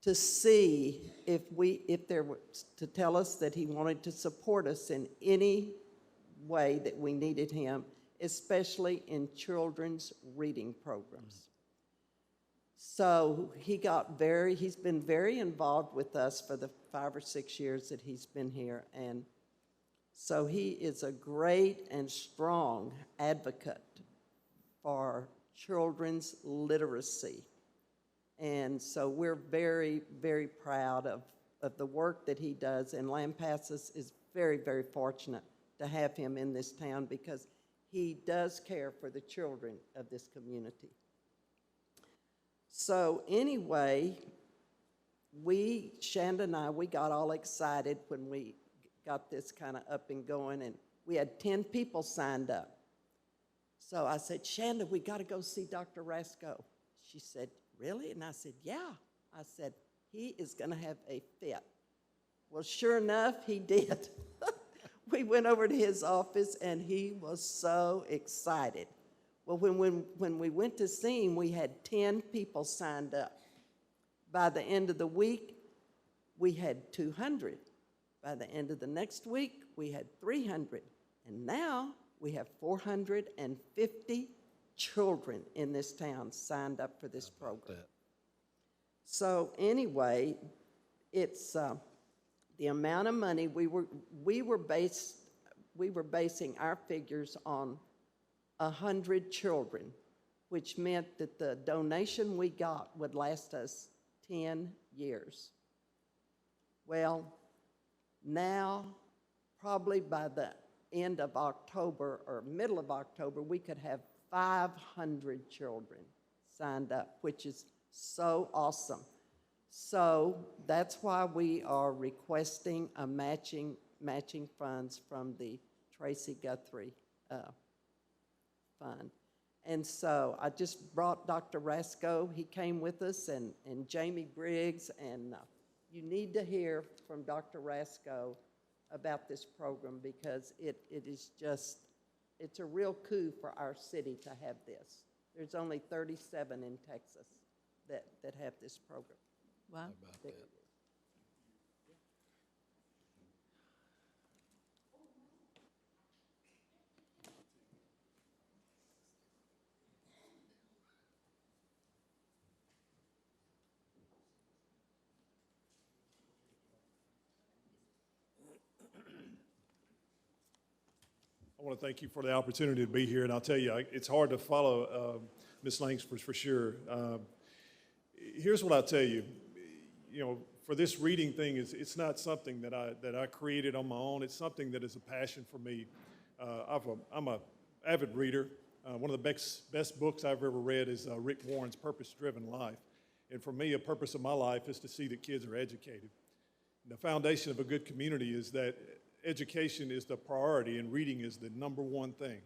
to see to tell us that he wanted to support us in any way that we needed him, especially in children's reading programs. So he's been very involved with us for the 5 or 6 years that he's been here, and so he is a great and strong advocate for children's literacy. And so we're very, very proud of the work that he does, and Lampasas is very, very fortunate to have him in this town because he does care for the children of this community. So anyway, Shanda and I, we got all excited when we got this kind of up and going, and we had 10 people signed up. So I said, Shanda, we got to go see Dr. Rasco. She said, really? And I said, yeah. I said, he is going to have a fit. Well, sure enough, he did. We went over to his office, and he was so excited. Well, when we went to see him, we had 10 people signed up. By the end of the week, we had 200. By the end of the next week, we had 300. And now we have 450 children in this town signed up for this program. So anyway, it's the amount of money we were basing our figures on 100 children, which meant that the donation we got would last us 10 years. Well, now, probably by the end of October or middle of October, we could have 500 children signed up, which is so awesome. So that's why we are requesting a matching funds from the Tracy Guthrie fund. And so I just brought Dr. Rasco. He came with us, and Jamie Briggs, and you need to hear from Dr. Rasco about this program because it's a real coup for our city to have this. There's only 37 in Texas that have this program. Wow. How about that? I want to thank you for the opportunity to be here, and I'll tell you, it's hard to follow Ms. Langsford for sure. Here's what I'll tell you. You know, for this reading thing, it's not something that I created on my own. It's something that is a passion for me. I'm an avid reader. One of the best books I've ever read is Rick Warren's Purpose-Driven Life. And for me, a purpose of my life is to see that kids are educated. And the foundation of a good community is that education is the priority and reading is the number one thing.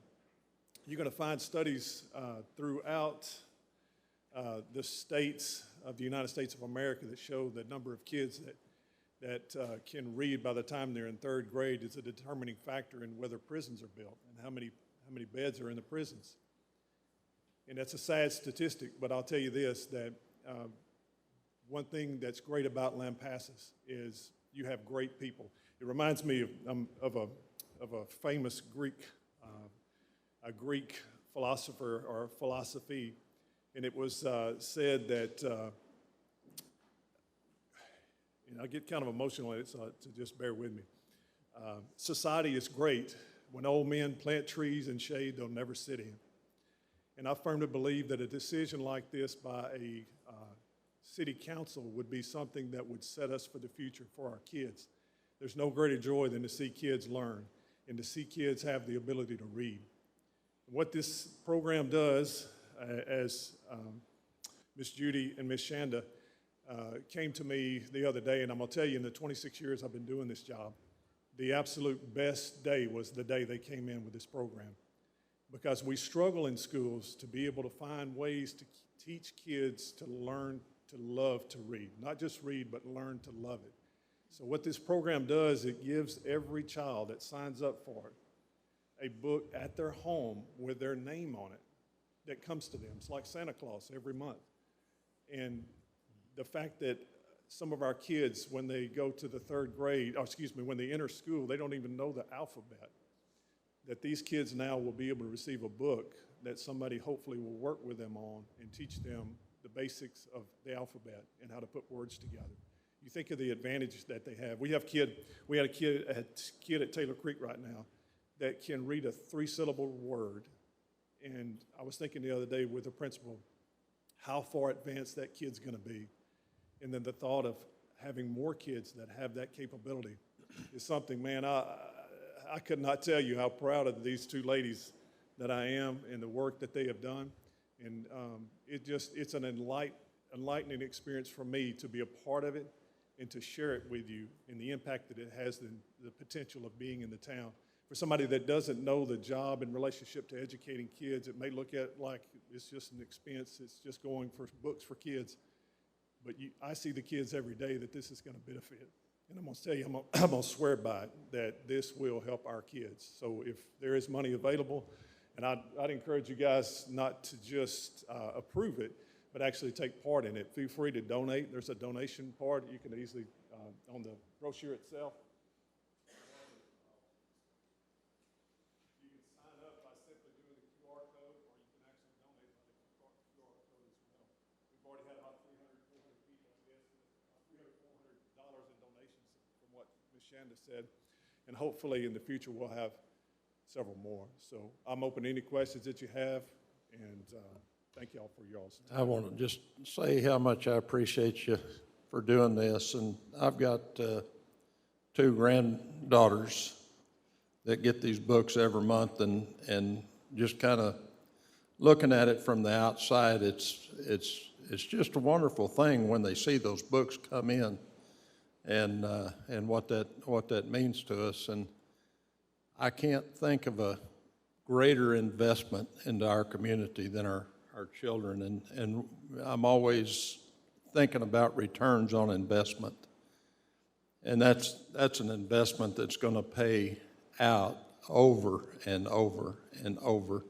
You're going to find studies throughout the states of the United States of America that show the number of kids that can read by the time they're in 3rd grade is a determining factor in whether prisons are built and how many beds are in the prisons. And that's a sad statistic, but I'll tell you this, that one thing that's great about Lampasas is you have great people. It reminds me of a famous Greek philosopher or philosophy, and it was said that, I get kind of emotional at it, so just bear with me. Society is great when old men plant trees in shade they'll never sit in. And I firmly believe that a decision like this by a city council would be something that would set us for the future for our kids. There's no greater joy than to see kids learn and to see kids have the ability to read. What this program does, as Ms. Judy and Ms. Shanda came to me the other day, and I'm gonna tell you, in the 26 years I've been doing this job, the absolute best day was the day they came in with this program. Because we struggle in schools to be able to find ways to teach kids to learn to love to read. Not just read, but learn to love it. So what this program does, it gives every child that signs up for it a book at their home with their name on it that comes to them. It's like Santa Claus every month. And the fact that some of our kids, when they go to the third grade, when they enter school, they don't even know the alphabet. That these kids now will be able to receive a book that somebody hopefully will work with them on and teach them the basics of the alphabet and how to put words together. You think of the advantages that they have. We had a kid at Taylor Creek right now that can read a 3-syllable word. And I was thinking the other day with the principal, how far advanced that kid's gonna be. And then the thought of having more kids that have that capability is something, man, I could not tell you how proud of these two ladies that I am and the work that they have done. And it's an enlightening experience for me to be a part of it and to share it with you and the impact that it has, the potential of being in the town. For somebody that doesn't know the job in relationship to educating kids, it may look at it like it's just an expense, it's just going for books for kids. But I see the kids every day that this is gonna benefit. And I'm gonna tell you, I'm gonna swear by it, that this will help our kids. So if there is money available, and I'd encourage you guys not to just approve it, but actually take part in it. Feel free to donate. There's a donation part. You can easily, on the brochure itself. You can sign up by simply doing the QR code, or you can actually donate by the QR code as well. We've already had about 300, 400 people, I guess, $300, $400 in donations from what Ms. Shanda said. And hopefully in the future we'll have several more. So I'm open to any questions that you have, and thank y'all for y'all's time. I want to just say how much I appreciate you for doing this. And I've got 2 granddaughters that get these books every month, and just kind of looking at it from the outside, it's just a wonderful thing when they see those books come in, and what that means to us. And I can't think of a greater investment into our community than our children, and I'm always thinking about returns on investment. And that's an investment that's going to pay out over and over and over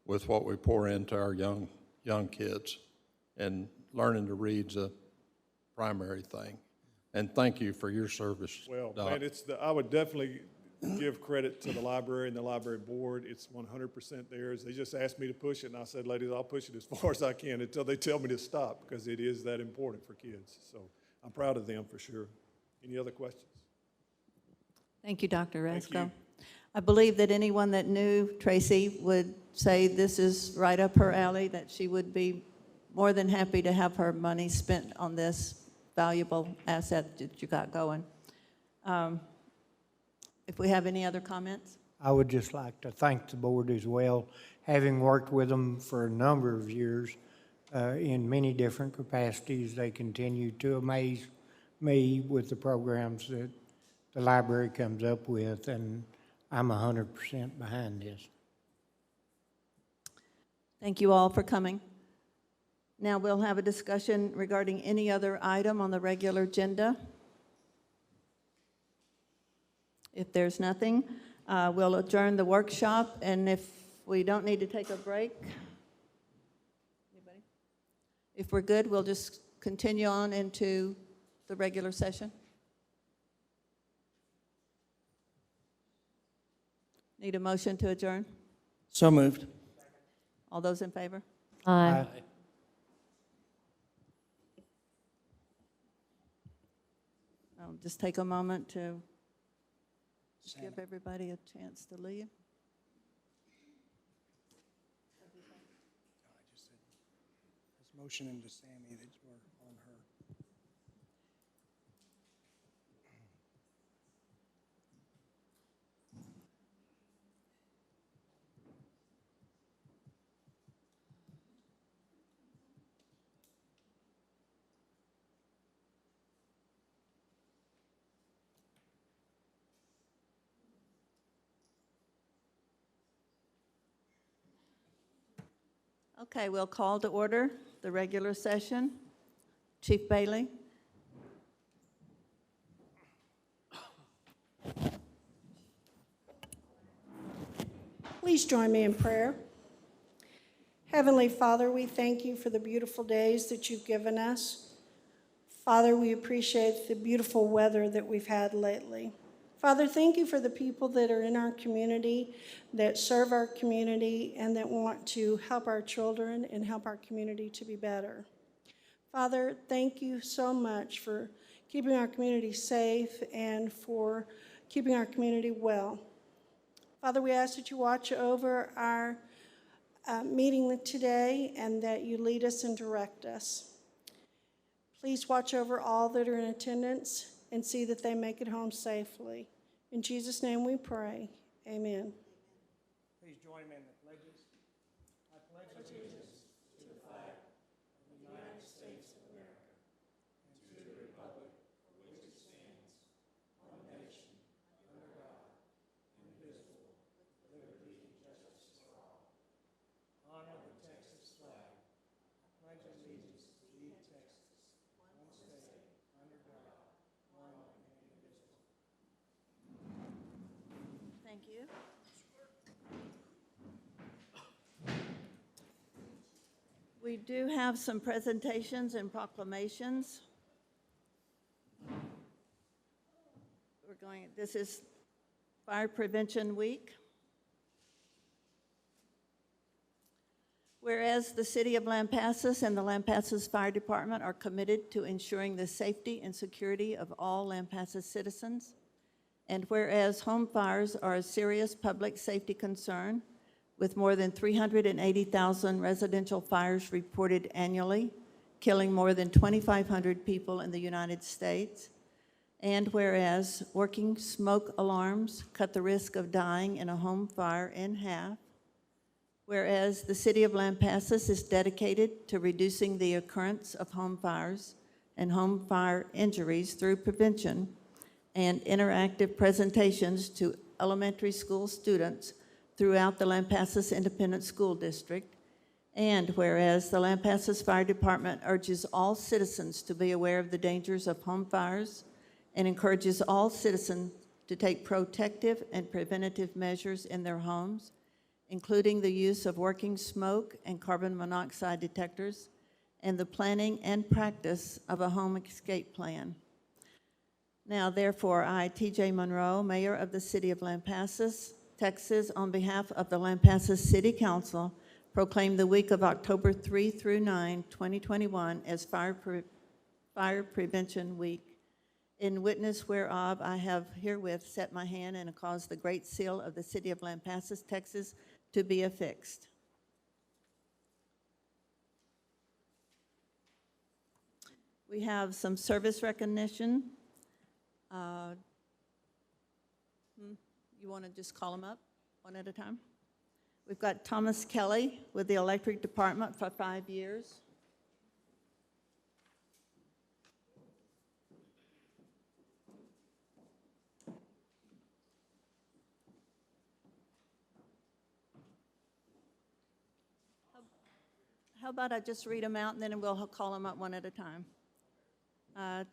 with what we pour into our young kids. And learning to read's a primary thing. And thank you for your service, Well, Doc. man, I would definitely give credit to the library and the library board. It's 100% theirs. They just asked me to push it, and I said, ladies, I'll push it as far as I can until they tell me to stop, because it is that important for kids. So I'm proud of them for sure. Any other questions? Thank you, Dr. Thank Resco. you. I believe that anyone that knew Tracy would say this is right up her alley, that she would be more than happy to have her money spent on this valuable asset that you got going. If we have any other comments? I would just like to thank the board as well, having worked with them for a number of years in many different capacities. They continue to amaze me with the programs that the library comes up with, and I'm 100% behind this. Thank you all for coming. Now we'll have a discussion regarding any other item on the regular agenda. If there's nothing, we'll adjourn the workshop, and if we don't need to take a break, anybody? If we're good, we'll just continue on into the regular session. Need a motion to adjourn? So moved. All those in favor? Aye. I'll just take a moment to Give everybody a chance to leave. Motioning to Sammy that we're on her. Okay, we'll call to order the regular session. Chief Bailey. Please join me in prayer. Heavenly Father, we thank you for the beautiful days that you've given us. Father, we appreciate the beautiful weather that we've had lately. Father, thank you for the people that are in our community, that serve our community, and that want to help our children and help our community to be better. Father, thank you so much for keeping our community safe and for keeping our community well. Father, we ask that you watch over our meeting today and that you lead us and direct us. Please watch over all that are in attendance and see that they make it home safely. In Jesus' name we pray. Amen. Please join me in the pledges. I pledge allegiance to the flag of the United States of America and to the republic for which it stands, one nation, under God, indivisible, with liberty and justice for all. Honor the Texas flag. I pledge allegiance to thee, Texas, one state, under God, one and indivisible. Thank you. We do have some presentations and proclamations. This is Fire Prevention Week. Whereas the City of Lampasas and the Lampasas Fire Department are committed to ensuring the safety and security of all Lampasas citizens, and whereas home fires are a serious public safety concern, with more than 380,000 residential fires reported annually, killing more than 2,500 people in the United States, and whereas working smoke alarms cut the risk of dying in a home fire in half, whereas the City of Lampasas is dedicated to reducing the occurrence of home fires and home fire injuries through prevention and interactive presentations to elementary school students throughout the Lampasas Independent School District, and whereas the Lampasas Fire Department urges all citizens to be aware of the dangers of home fires and encourages all citizens to take protective and preventative measures in their homes, including the use of working smoke and carbon monoxide detectors and the planning and practice of a home escape plan. Now, therefore, I, T.J. Monroe, Mayor of the City of Lampasas, Texas, on behalf of the Lampasas City Council, proclaim the week of October 3 through 9, 2021 as Fire Prevention Week. In witness whereof, I have herewith set my hand and caused the great seal of the City of Lampasas, Texas, to be affixed. We have some service recognition. You want to just call them up one at a time? We've got Thomas Kelly with the Electric Department for 5 years. How about I just read them out and then we'll call them up one at a time.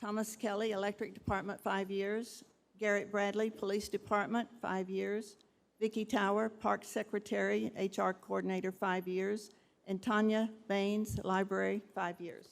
Thomas Kelly, Electric Department, 5 years. Garrett Bradley, Police Department, 5 years. Vicki Tower, Park Secretary, HR Coordinator, 5 years. And Tanya Baines, Library, 5 years.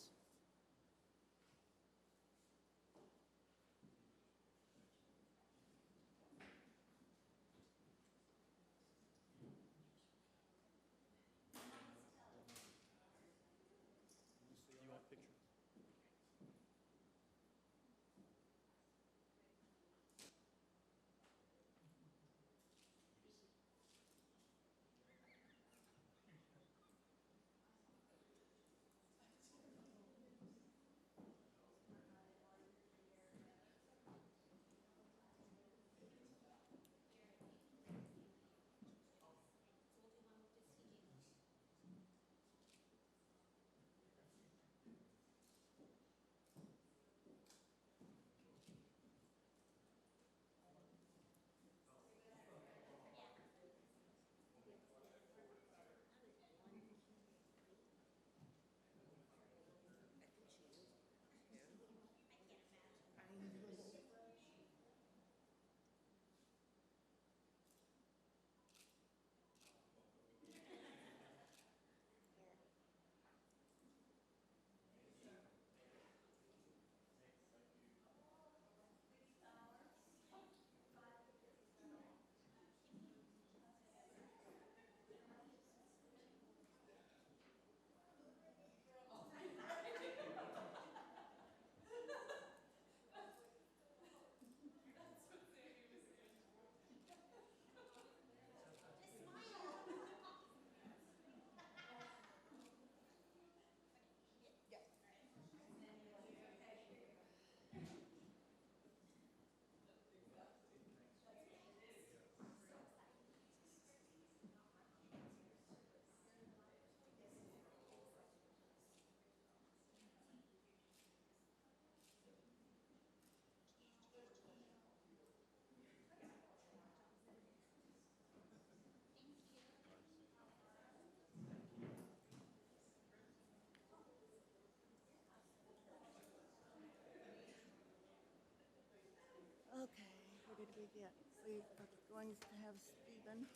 we get? We are going to have Stephen.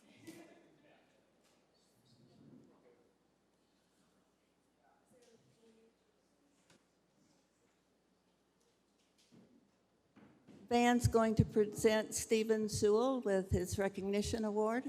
Van's going to present Stephen Sewell with his recognition award.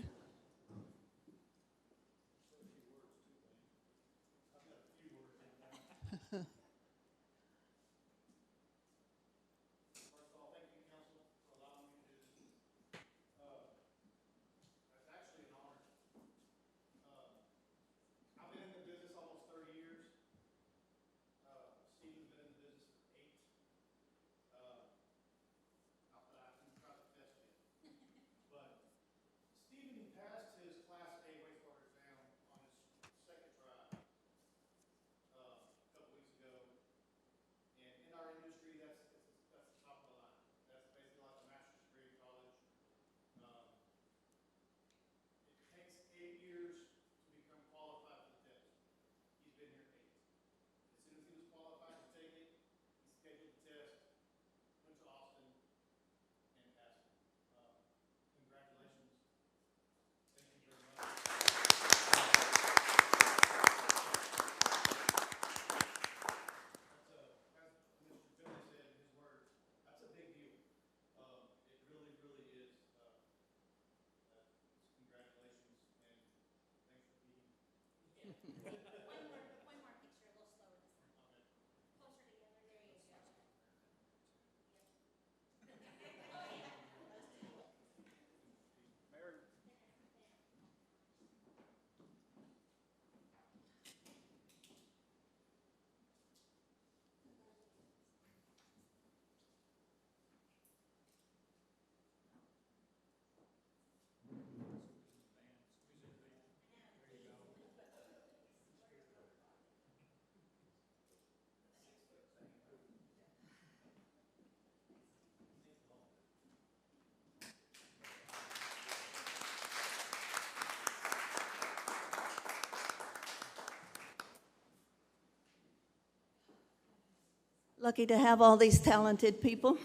Lucky to have all these talented people.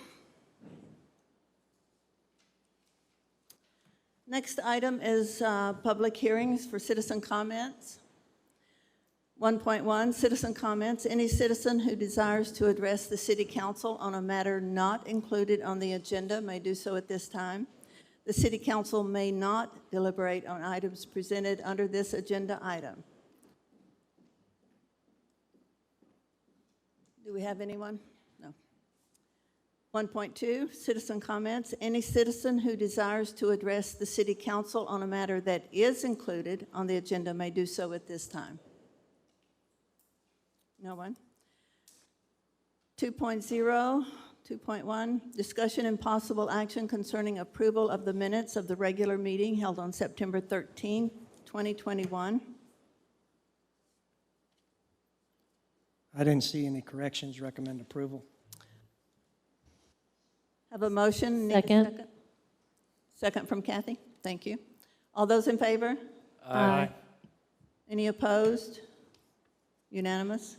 Next item is public hearings for citizen comments. 1.1, citizen comments. Any citizen who desires to address the city council on a matter not included on the agenda may do so at this time. The city council may not deliberate on items presented under this agenda item. Do we have anyone? No. 1.2, citizen comments. Any citizen who desires to address the city council on a matter that is included on the agenda may do so at this time. No one? 2.0, 2.1, discussion and possible action concerning approval of the minutes of the regular meeting held on September 13, 2021. I didn't see any corrections. Recommend approval. Have a motion? Need a Second. Second from Kathy. Thank you. All those in favor? Aye. Any opposed? Unanimous.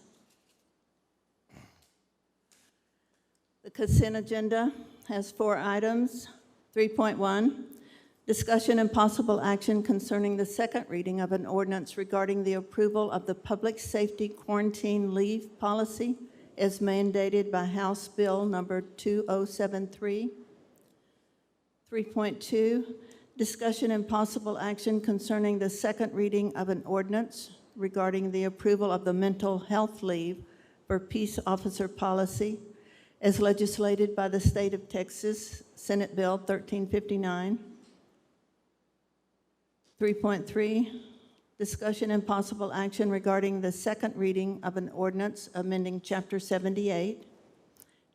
The consent agenda has 4 items. 3.1, discussion and possible action concerning the second reading of an ordinance regarding the approval of the public safety quarantine leave policy as mandated by House Bill number 2073. 3.2, discussion and possible action concerning the second reading of an ordinance regarding the approval of the mental health leave for peace officer policy as legislated by the state of Texas, Senate Bill 1359. 3.3, discussion and possible action regarding the second reading of an ordinance amending Chapter 78,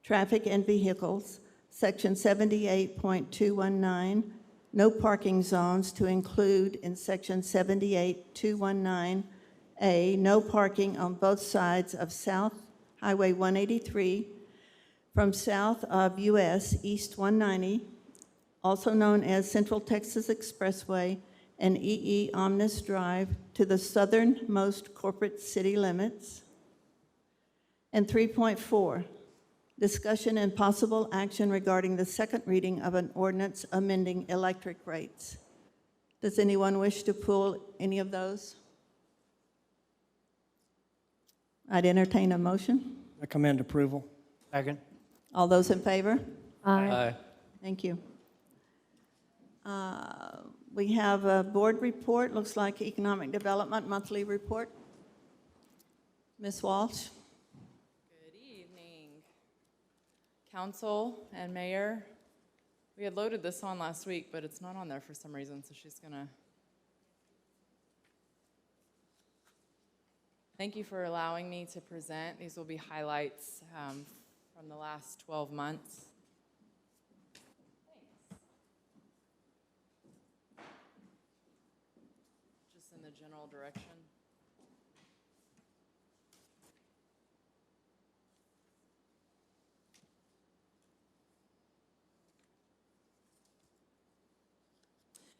Traffic and Vehicles, Section 78.219, no parking zones to include in Section 78.219A, no parking on both sides of South Highway 183 from south of US East 190, also known as Central Texas Expressway, and EE Omnis Drive to the southernmost corporate city limits. And 3.4, Discussion and possible action regarding the second reading of an ordinance amending electric rates. Does anyone wish to pull any of those? I'd entertain a motion. Recommend approval. Second. All those in favor? Aye. Thank you. We have a board report, looks like Economic Development Monthly Report. Ms. Walsh? Good evening, Council and Mayor. We had loaded this on last week, but it's not on there for some reason, so she's gonna. Thank you for allowing me to present. These will be highlights from the last 12 months. Just in the general direction.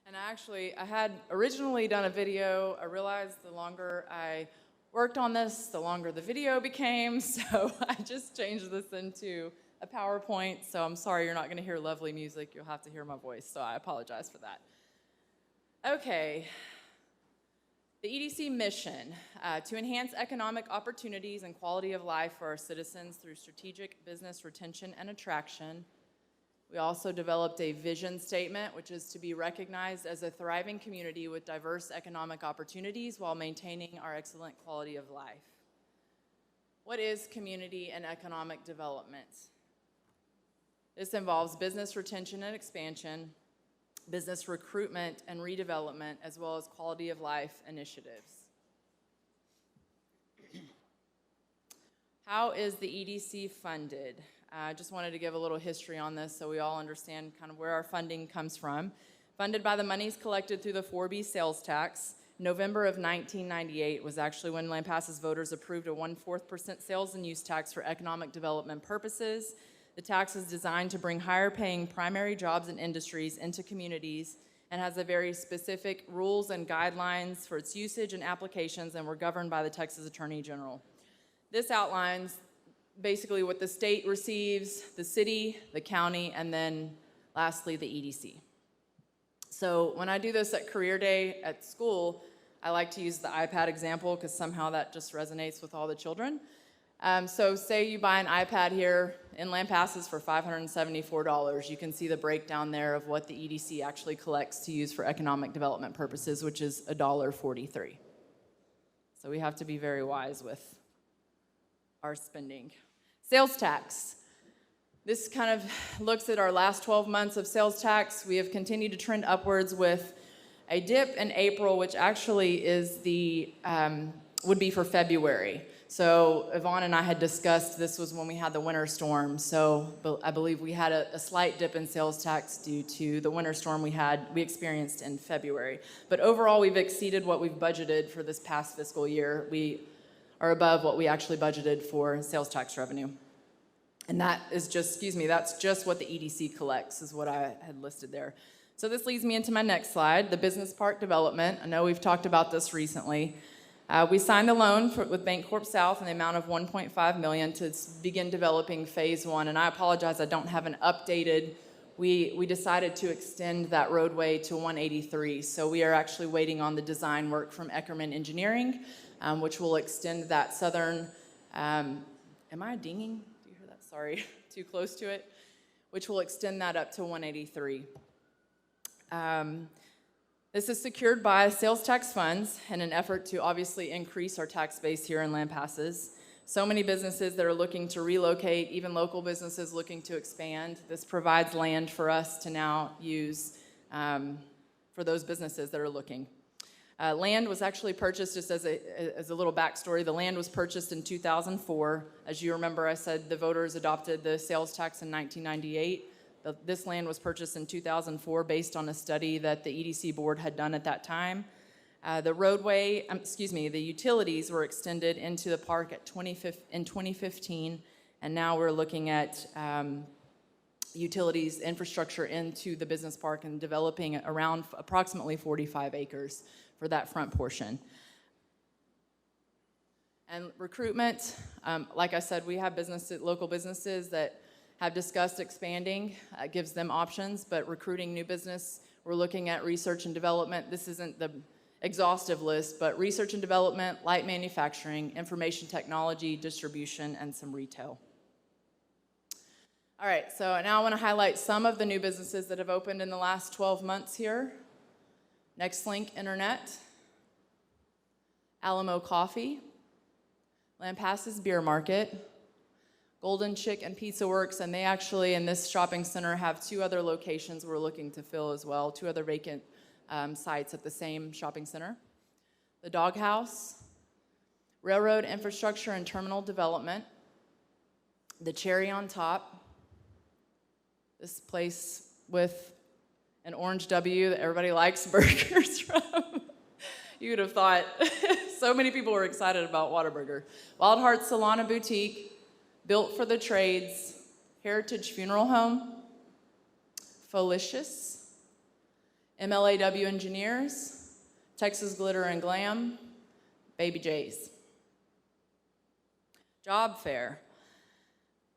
And I had originally done a video. I realized the longer I worked on this, the longer the video became, so I just changed this into a PowerPoint, so I'm sorry you're not going to hear lovely music. You'll have to hear my voice, so I apologize for that. Okay. The EDC mission, to enhance economic opportunities and quality of life for our citizens through strategic business retention and attraction. We also developed a vision statement, which is to be recognized as a thriving community with diverse economic opportunities while maintaining our excellent quality of life. What is community and economic development? This involves business retention and expansion, business recruitment and redevelopment, as well as quality of life initiatives. How is the EDC funded? I just wanted to give a little history on this so we all understand kind of where our funding comes from. Funded by the monies collected through the 4B sales tax. November of 1998 was actually when Lampasas voters approved a 1/4% sales and use tax for economic development purposes. The tax is designed to bring higher paying primary jobs and industries into communities and has a very specific rules and guidelines for its usage and applications, and were governed by the Texas Attorney General. This outlines basically what the state receives, the city, the county, and then lastly, the EDC. So when I do this at career day at school, I like to use the iPad example because somehow that just resonates with all the children. So say you buy an iPad here in Lampasas for $574. You can see the breakdown there of what the EDC actually collects to use for economic development purposes, which is $1.43. So we have to be very wise with our spending. Sales tax. This kind of looks at our last 12 months of sales tax. We have continued to trend upwards with a dip in April, which actually is would be for February. So Yvonne and I had discussed this was when we had the winter storm. So I believe we had a slight dip in sales tax due to the winter storm we experienced in February. But overall, we've exceeded what we've budgeted for this past fiscal year. We are above what we actually budgeted for sales tax revenue. And that is just, that's just what the EDC collects, is what I had listed there. So this leads me into my next slide, the business park development. I know we've talked about this recently. We signed the loan with Bancorp South in the amount of $1.5 million to begin developing phase 1. And I apologize, I don't have an updated. We decided to extend that roadway to 183. So we are actually waiting on the design work from Eckerman Engineering, which will extend that southern, am I dinging? Do you hear that? Sorry, too close to it. Which will extend that up to 183. This is secured by sales tax funds in an effort to obviously increase our tax base here in Lampasas. So many businesses that are looking to relocate, even local businesses looking to expand. This provides land for us to now use for those businesses that are looking. Land was actually purchased, just as a little backstory, the land was purchased in 2004. As you remember, I said the voters adopted the sales tax in 1998. This land was purchased in 2004 based on a study that the EDC board had done at that time. The utilities were extended into the park in 2015, and now we're looking at utilities infrastructure into the business park and developing around approximately 45 acres for that front portion. And recruitment, like I said, we have businesses, local businesses that have discussed expanding, gives them options, but recruiting new business, we're looking at research and development. This isn't the exhaustive list, but research and development, light manufacturing, information technology, distribution, and some retail. All right, so now I want to highlight some of the new businesses that have opened in the last 12 months here. NextLink Internet, Alamo Coffee, Lampasas Beer Market, Golden Chick and Pizza Works, and they actually, in this shopping center, have 2 other locations we're looking to fill as well, 2 other vacant sites at the same shopping center. The Dog House, Railroad Infrastructure and Terminal Development, the Cherry on Top, this place with an orange W that everybody likes burgers from. You would have thought so many people were excited about Whataburger. Wild Heart Salon and Boutique, Built for the Trades, Heritage Funeral Home, Felicious, MLAW Engineers, Texas Glitter and Glam, Baby J's. Job Fair.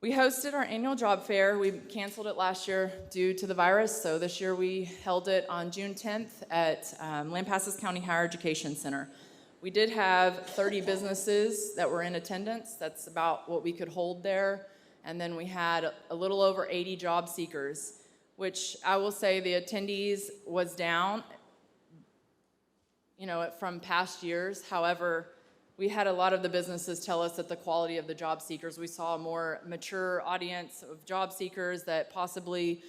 We hosted our annual job fair. We canceled it last year due to the virus, so this year we held it on June 10th at Lampasas County Higher Education Center. We did have 30 businesses that were in attendance. That's about what we could hold there. And then we had a little over 80 job seekers, which I will say the attendees was down, from past years. However, we had a lot of the businesses tell us that the quality of the job seekers, we saw a more mature audience of job seekers that possibly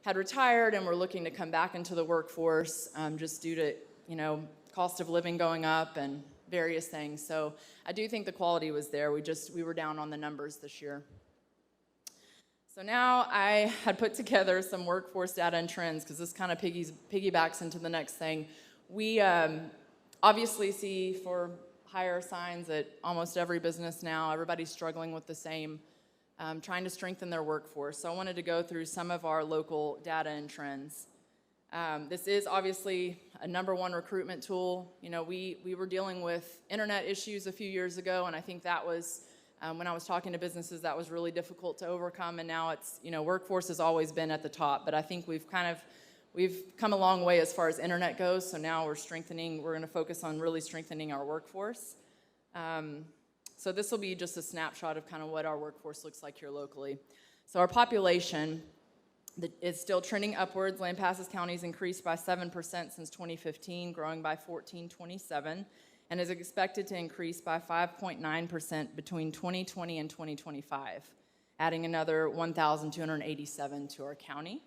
had retired and were looking to come back into the workforce just due to, cost of living going up and various things. So I do think the quality was there. We were down on the numbers this year. So now I had put together some workforce data and trends because this kind of piggybacks into the next thing. We obviously see for hire signs at almost every business now. Everybody's struggling with the same, trying to strengthen their workforce. So I wanted to go through some of our local data and trends. This is obviously a #1 recruitment tool. We were dealing with internet issues a few years ago, and I think that was, when I was talking to businesses, that was really difficult to overcome, and now it's, workforce has always been at the top, but I think we've come a long way as far as internet goes, so now we're going to focus on really strengthening our workforce. So this will be just a snapshot of kind of what our workforce looks like here locally. So our population is still trending upwards. Lampasas County's increased by 7% since 2015, growing by 1427, and is expected to increase by 5.9% between 2020 and 2025, adding another 1,287 to our county.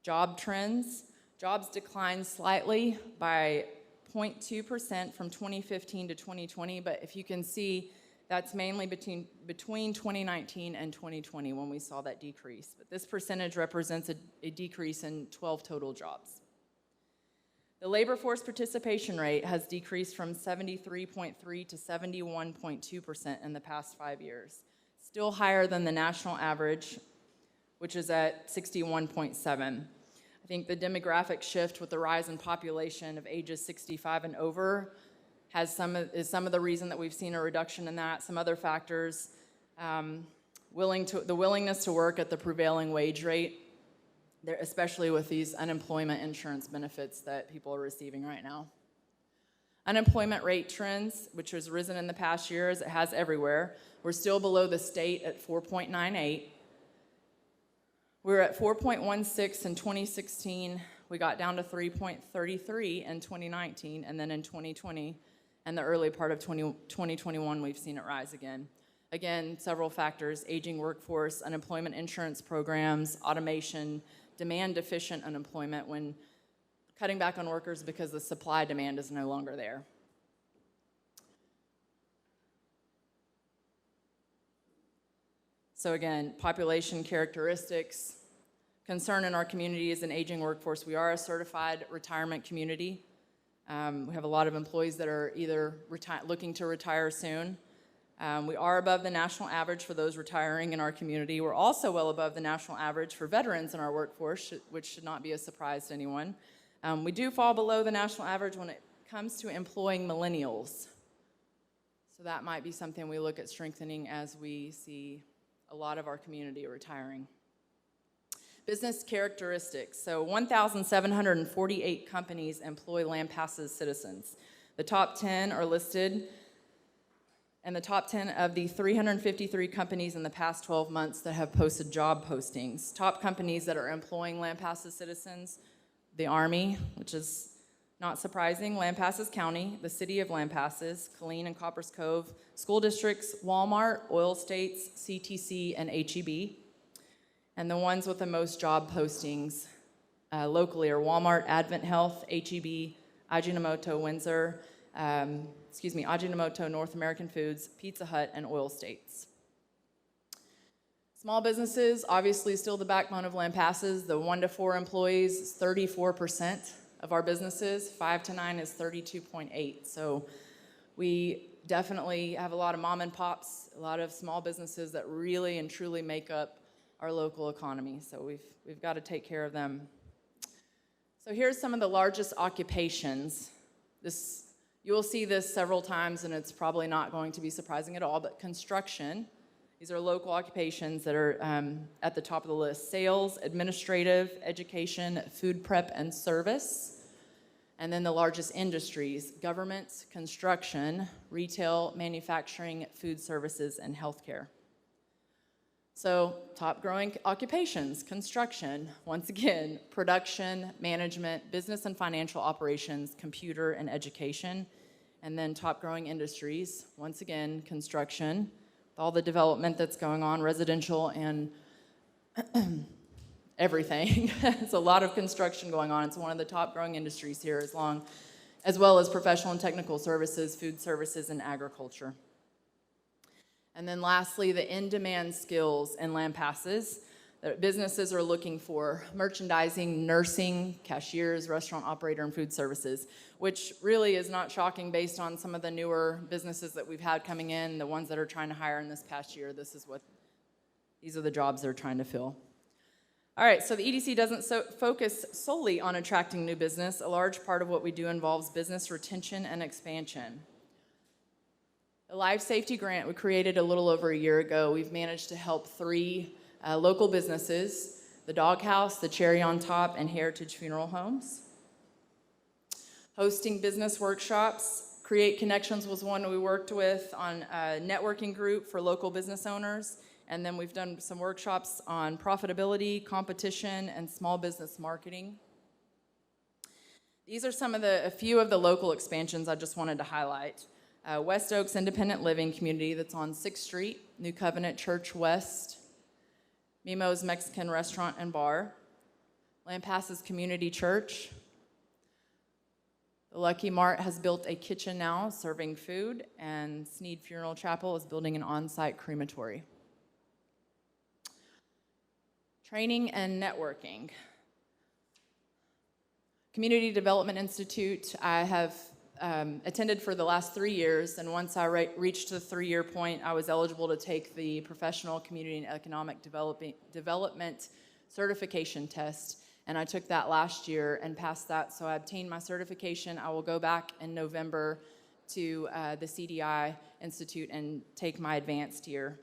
Job trends. Jobs declined slightly by 0.2% from 2015 to 2020, but if you can see, that's mainly between 2019 and 2020 when we saw that decrease. But this percentage represents a decrease in 12 total jobs. The labor force participation rate has decreased from 73.3 to 71.2% in the past 5 years. Still higher than the national average, which is at 61.7. I think the demographic shift with the rise in population of ages 65 and over is some of the reason that we've seen a reduction in that. Some other factors, the willingness to work at the prevailing wage rate, especially with these unemployment insurance benefits that people are receiving right now. Unemployment rate trends, which has risen in the past year as it has everywhere. We're still below the state at 4.98. We were at 4.16 in 2016. We got down to 3.33 in 2019, and then in 2020 and the early part of 2021, we've seen it rise again. Again, several factors: aging workforce, unemployment insurance programs, automation, demand-deficient unemployment, when cutting back on workers because the supply demand is no longer there. So again, population characteristics. Concern in our community is an aging workforce. We are a certified retirement community. We have a lot of employees that are either looking to retire soon. We are above the national average for those retiring in our community. We're also well above the national average for veterans in our workforce, which should not be a surprise to anyone. We do fall below the national average when it comes to employing millennials. So that might be something we look at strengthening as we see a lot of our community retiring. Business characteristics. So 1,748 companies employ Lampasas citizens. The top 10 are listed, and the top 10 of the 353 companies in the past 12 months that have posted job postings. Top companies that are employing Lampasas citizens: the Army, which is not surprising, Lampasas County, the City of Lampasas, Killeen and Coppers Cove, school districts, Walmart, Oil States, CTC, and HEB. And the ones with the most job postings locally are Walmart, Advent Health, HEB, Ajinomoto Windsor, Ajinomoto North American Foods, Pizza Hut, and Oil States. Small businesses, obviously still the backbone of Lampasas. The 1 to 4 employees is 34% of our businesses. 5 to 9 is 32.8. So we definitely have a lot of mom and pops, a lot of small businesses that really and truly make up our local economy. So we've got to take care of them. So here's some of the largest occupations. You will see this several times, and it's probably not going to be surprising at all, but construction. These are local occupations that are at the top of the list: sales, administrative, education, food prep, and service. And then the largest industries: government, construction, retail, manufacturing, food services, and healthcare. So top growing occupations: construction, once again, production, management, business and financial operations, computer, and education. And then top growing industries, once again, construction, all the development that's going on, residential and everything. It's a lot of construction going on. It's one of the top growing industries here, as well as professional and technical services, food services, and agriculture. And then lastly, the in-demand skills in Lampasas that businesses are looking for: merchandising, nursing, cashiers, restaurant operator, and food services, which really is not shocking based on some of the newer businesses that we've had coming in, the ones that are trying to hire in this past year. These are the jobs they're trying to fill. All right, so the EDC doesn't focus solely on attracting new business. A large part of what we do involves business retention and expansion. The Life Safety Grant we created a little over a year ago. We've managed to help 3 local businesses: the Dog House, the Cherry on Top, and Heritage Funeral Homes. Hosting business workshops. Create Connections was one we worked with on a networking group for local business owners. And then we've done some workshops on profitability, competition, and small business marketing. These are a few of the local expansions I just wanted to highlight. West Oaks Independent Living Community that's on 6th Street, New Covenant Church West, Mimo's Mexican Restaurant and Bar, Lampasas Community Church. The Lucky Mart has built a kitchen now serving food, and Sneed Funeral Chapel is building an on-site crematory. Training and networking. Community Development Institute, I have attended for the last 3 years, and once I reached the 3-year point, I was eligible to take the Professional Community and Economic Development Certification Test, and I took that last year and passed that, so I obtained my certification. I will go back in November to the CDI Institute and take my advanced year.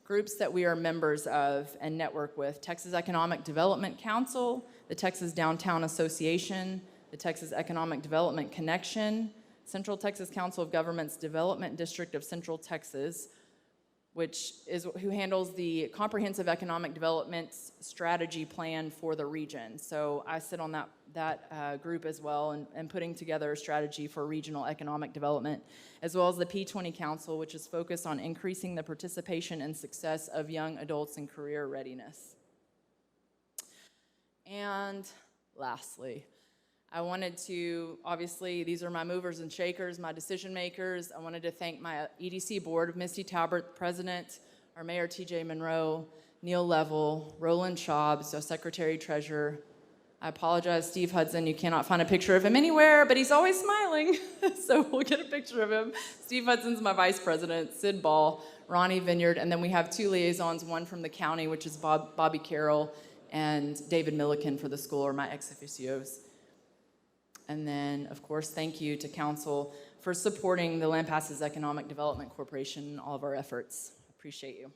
Groups that we are members of and network with: Texas Economic Development Council, the Texas Downtown Association, the Texas Economic Development Connection, Central Texas Council of Governments Development District of Central Texas, which is who handles the comprehensive economic development strategy plan for the region. So I sit on that group as well, and putting together a strategy for regional economic development, as well as the P20 Council, which is focused on increasing the participation and success of young adults in career readiness. And lastly, I wanted to, obviously, these are my movers and shakers, my decision makers. I wanted to thank my EDC board: Misty Talbert, President, our Mayor TJ Monroe, Neil Level, Roland Schaubs, our Secretary Treasurer. I apologize, Steve Hudson, you cannot find a picture of him anywhere, but he's always smiling, so we'll get a picture of him. Steve Hudson's my Vice President, Sid Ball, Ronnie Vineyard, and then we have 2 liaisons, one from the county, which is Bobby Carroll, and David Milliken for the school, or my ex officios. And then, of course, thank you to council for supporting the Lampasas Economic Development Corporation in all of our efforts. Appreciate you.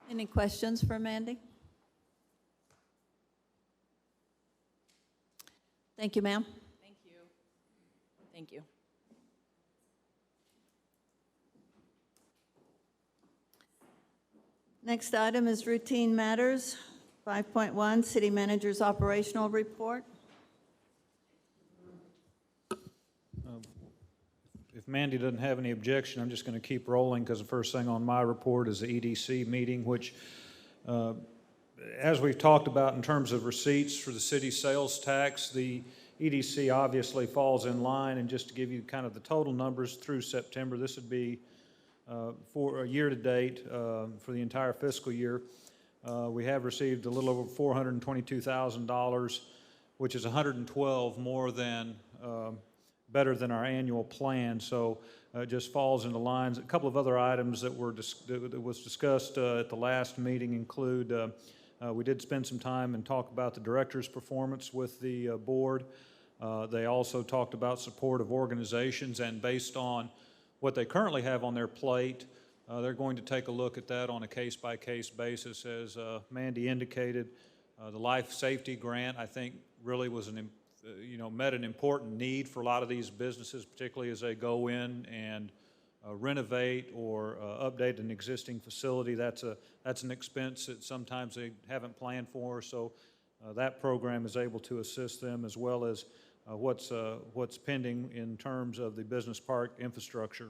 Any questions for Mandy? Thank you, ma'am. Thank you. Thank you. Next item is routine matters. 5.1, City Manager's Operational Report. If Mandy doesn't have any objection, I'm just going to keep rolling because the first thing on my report is the EDC meeting, which, as we've talked about in terms of receipts for the city sales tax, the EDC obviously falls in line. And just to give you kind of the total numbers through September, this would be for a year to date for the entire fiscal year. We have received a little over $422,000, which is $112 more than better than our annual plan. So it just falls into lines. A couple of other items that was discussed at the last meeting include we did spend some time and talk about the director's performance with the board. They also talked about support of organizations, and based on what they currently have on their plate, they're going to take a look at that on a case-by-case basis. As Mandy indicated, the life safety grant, I think, really was met an important need for a lot of these businesses, particularly as they go in and renovate or update an existing facility. That's an expense that sometimes they haven't planned for. So that program is able to assist them, as well as what's pending in terms of the business park infrastructure.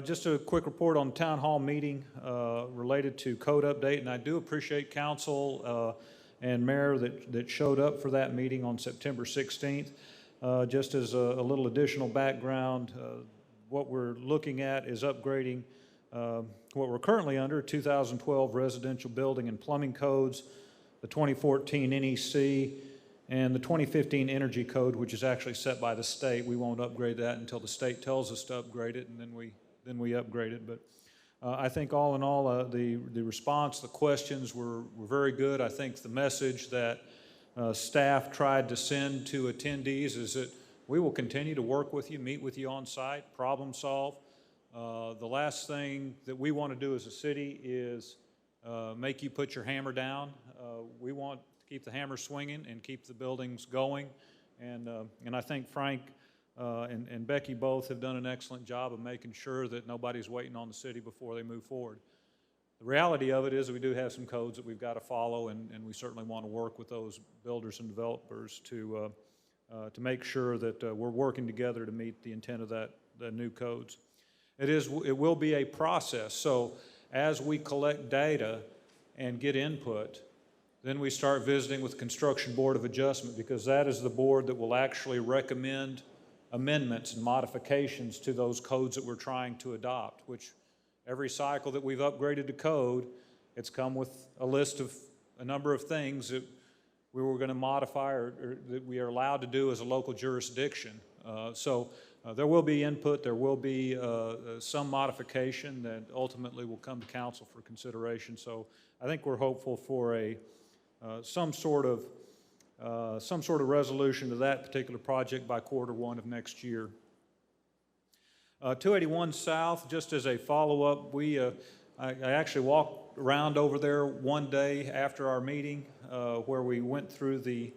Just a quick report on the town hall meeting related to code update, and I do appreciate council and mayor that showed up for that meeting on September 16th. Just as a little additional background, what we're looking at is upgrading what we're currently under, 2012 residential building and plumbing codes, the 2014 NEC, and the 2015 energy code, which is actually set by the state. We won't upgrade that until the state tells us to upgrade it, and then we upgrade it. But I think all in all, the response, the questions were very good. I think the message that staff tried to send to attendees is that we will continue to work with you, meet with you on site, problem solve. The last thing that we want to do as a city is make you put your hammer down. We want to keep the hammer swinging and keep the buildings going. And I think Frank and Becky both have done an excellent job of making sure that nobody's waiting on the city before they move forward. The reality of it is we do have some codes that we've got to follow, and we certainly want to work with those builders and developers to make sure that we're working together to meet the intent of the new codes. It will be a process. So as we collect data and get input, then we start visiting with the Construction Board of Adjustment, because that is the board that will actually recommend amendments and modifications to those codes that we're trying to adopt, which every cycle that we've upgraded the code, it's come with a list of a number of things that we were going to modify or that we are allowed to do as a local jurisdiction. So there will be input, there will be some modification that ultimately will come to council for consideration. So I think we're hopeful for some sort of resolution to that particular project by Q1 of next year. 281 South, just as a follow-up, I actually walked around over there one day after our meeting where we went through the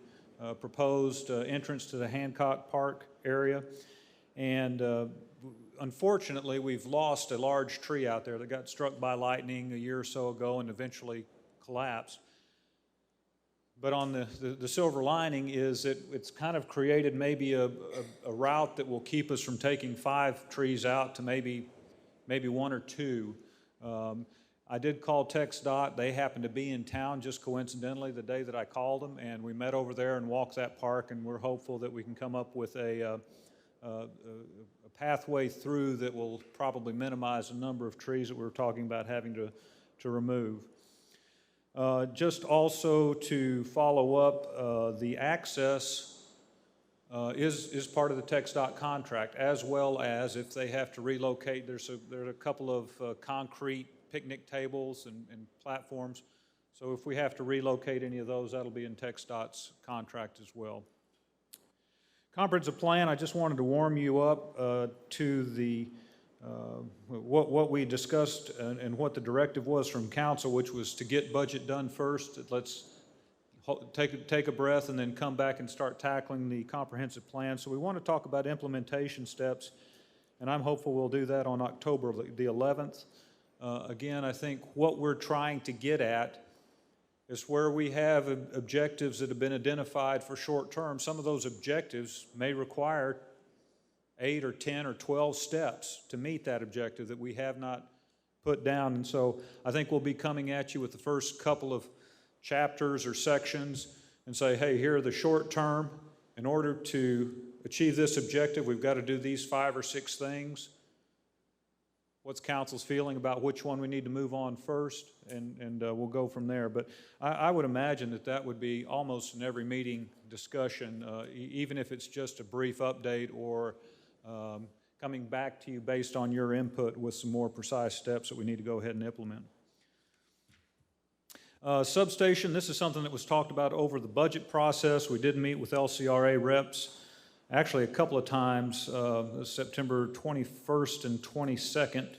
proposed entrance to the Hancock Park area. And unfortunately, we've lost a large tree out there that got struck by lightning a year or so ago and eventually collapsed. But on the silver lining is that it's kind of created maybe a route that will keep us from taking 5 trees out to maybe 1 or 2. I did call TxDOT. They happened to be in town just coincidentally the day that I called them, and we met over there and walked that park, and we're hopeful that we can come up with a pathway through that will probably minimize the number of trees that we're talking about having to remove. Just also to follow up, the access is part of the TxDOT contract, as well as if they have to relocate. There are a couple of concrete picnic tables and platforms. So if we have to relocate any of those, that'll be in TxDOT's contract as well. Comprehensive plan, I just wanted to warm you up to the what we discussed and what the directive was from council, which was to get budget done first. Let's take a breath and then come back and start tackling the comprehensive plan. So we want to talk about implementation steps, and I'm hopeful we'll do that on October the 11th. Again, I think what we're trying to get at is where we have objectives that have been identified for short term. Some of those objectives may require 8 or 10 or 12 steps to meet that objective that we have not put down. And so I think we'll be coming at you with the first couple of chapters or sections and say, hey, here are the short term. In order to achieve this objective, we've got to do these 5 or 6 things. What's council's feeling about which one we need to move on first, and we'll go from there. But I would imagine that would be almost in every meeting discussion, even if it's just a brief update or coming back to you based on your input with some more precise steps that we need to go ahead and implement. Substation, this is something that was talked about over the budget process. We did meet with LCRA reps actually a couple of times, September 21st and 22nd.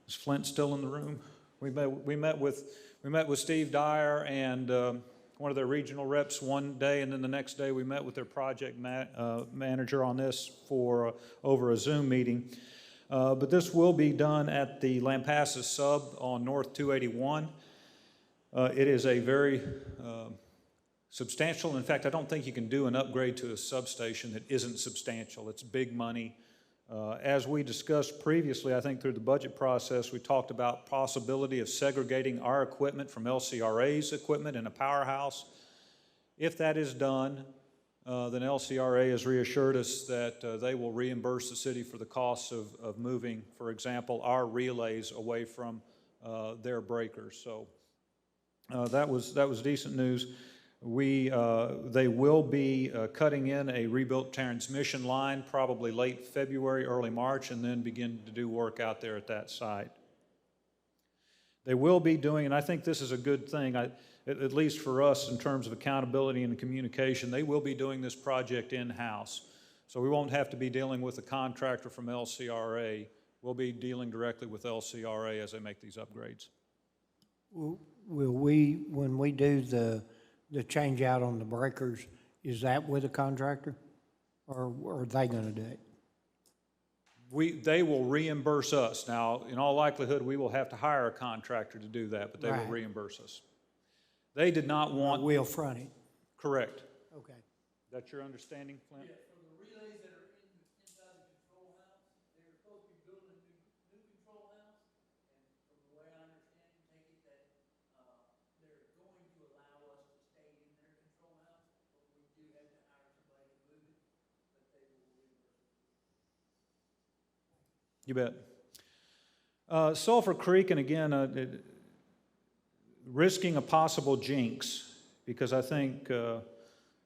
Is Flint still in the room? We met with Steve Dyer and one of their regional reps one day, and then the next day we met with their project manager on this for over a Zoom meeting. But this will be done at the Lampasas sub on North 281. It is a very substantial. In fact, I don't think you can do an upgrade to a substation that isn't substantial. It's big money. As we discussed previously, I think through the budget process, we talked about possibility of segregating our equipment from LCRA's equipment in a powerhouse. If that is done, then LCRA has reassured us that they will reimburse the city for the costs of moving, for example, our relays away from their breakers. So that was decent news. They will be cutting in a rebuilt transmission line probably late February, early March, and then begin to do work out there at that site. They will be doing, and I think this is a good thing, at least for us in terms of accountability and communication, they will be doing this project in-house. So we won't have to be dealing with a contractor from LCRA. We'll be dealing directly with LCRA as they make these upgrades. Will we, when we do the change out on the breakers, is that with a contractor, or are they going to do it? They will reimburse us. Now, in all likelihood, we will have to hire a contractor to do that, but they will reimburse us. They did not want... We'll front it. Correct. Okay. That's your understanding, Flint? Yeah, for the relays that are inside the control house, they're supposed to be building a new control house, and from the way I understand it, take it that they're going to allow us to stay in their control house, but we do have to hire somebody to move it, but they will reimburse us. You bet. Sulphur Creek, and again, risking a possible jinx, because I think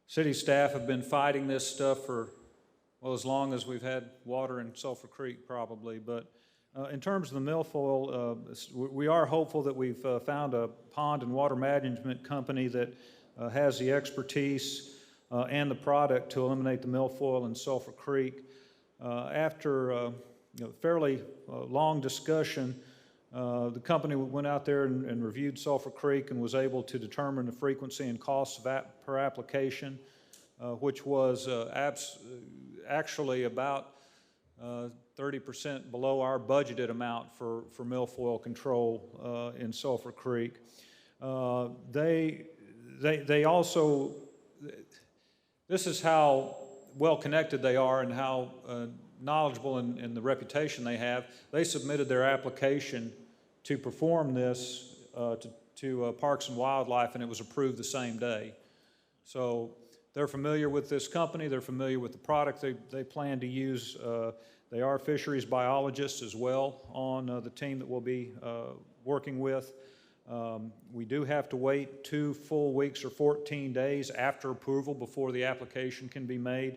city staff have been fighting this stuff for, well, as long as we've had water in Sulphur Creek probably. But in terms of the milfoil, we are hopeful that we've found a pond and water management company that has the expertise and the product to eliminate the milfoil in Sulphur Creek. After fairly long discussion, the company went out there and reviewed Sulphur Creek and was able to determine the frequency and costs per application, which was actually about 30% below our budgeted amount for milfoil control in Sulphur Creek. They also, this is how well connected they are and how knowledgeable in the reputation they have. They submitted their application to perform this to Parks and Wildlife, and it was approved the same day. So they're familiar with this company. They're familiar with the product they plan to use. They are fisheries biologists as well on the team that we'll be working with. We do have to wait 2 full weeks or 14 days after approval before the application can be made.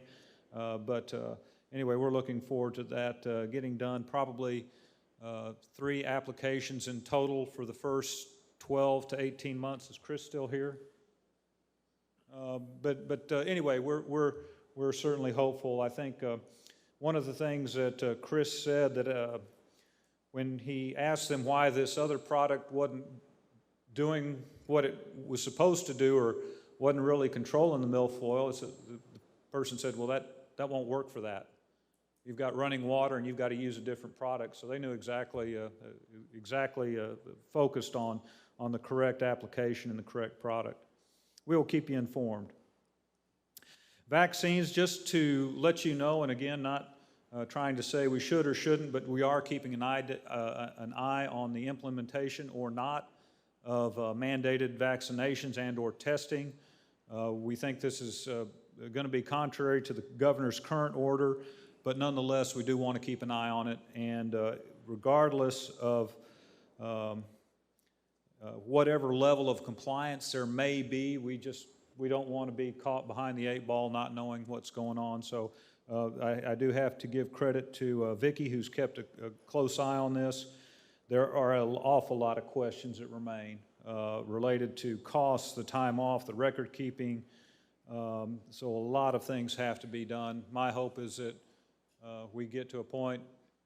Anyway, we're looking forward to that getting done. Probably 3 applications in total for the first 12 to 18 months. Is Chris still here? Anyway, we're we're certainly hopeful. I think one of the things that Chris said that when he asked them why this other product wasn't doing what it was supposed to do or wasn't really controlling the milfoil, the person said, well, that won't work for that. You've got running water and you've got to use a different product. So they knew exactly focused on the correct application and the correct product. We will keep you informed. Vaccines, just to let you know, and again, not trying to say we should or shouldn't, but we are keeping an eye on the implementation or not of mandated vaccinations and or testing. We think this is going to be contrary to the governor's current order, but nonetheless, we do want to keep an eye on it. And regardless of whatever level of compliance there may be, we don't want to be caught behind the 8 ball not knowing what's going on. So I do have to give credit to Vicki, who's kept a close eye on this. There are an awful lot of questions that remain related to costs, the time off, the record keeping. So a lot of things have to be done. My hope is that we get to a point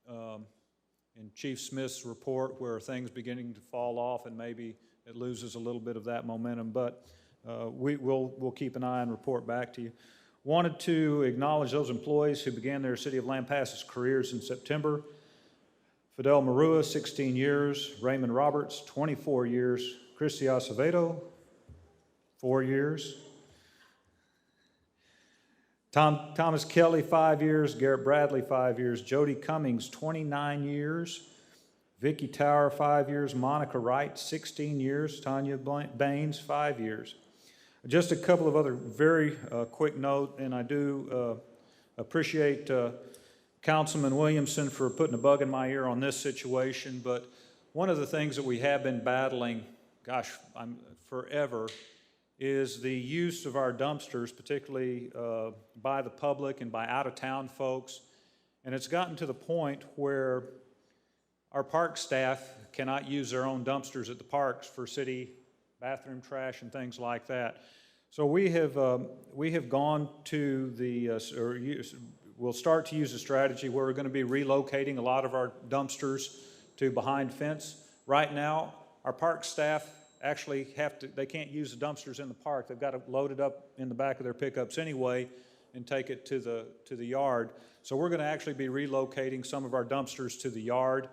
in Chief Smith's report where things beginning to fall off and maybe it loses a little bit of that momentum. But we'll keep an eye and report back to you. Wanted to acknowledge those employees who began their City of Lampasas careers in September. Fidel Marua, 16 years. Raymond Roberts, 24 years. Christy Acevedo, 4 years. Thomas Kelly, 5 years. Garrett Bradley, 5 years. Jody Cummings, 29 years. Vicki Tower, 5 years. Monica Wright, 16 years. Tanya Baines, 5 years. Just a couple of other very quick note, and I do appreciate Councilman Williamson for putting a bug in my ear on this situation, but one of the things that we have been battling, forever, is the use of our dumpsters, particularly by the public and by out-of-town folks. And it's gotten to the point where our park staff cannot use their own dumpsters at the parks for city bathroom trash and things like that. So we have gone to we'll start to use a strategy where we're going to be relocating a lot of our dumpsters to behind fence. Right now, our park staff actually they can't use the dumpsters in the park. They've got to load it up in the back of their pickups anyway and take it to the yard. So we're going to actually be relocating some of our dumpsters to the yard.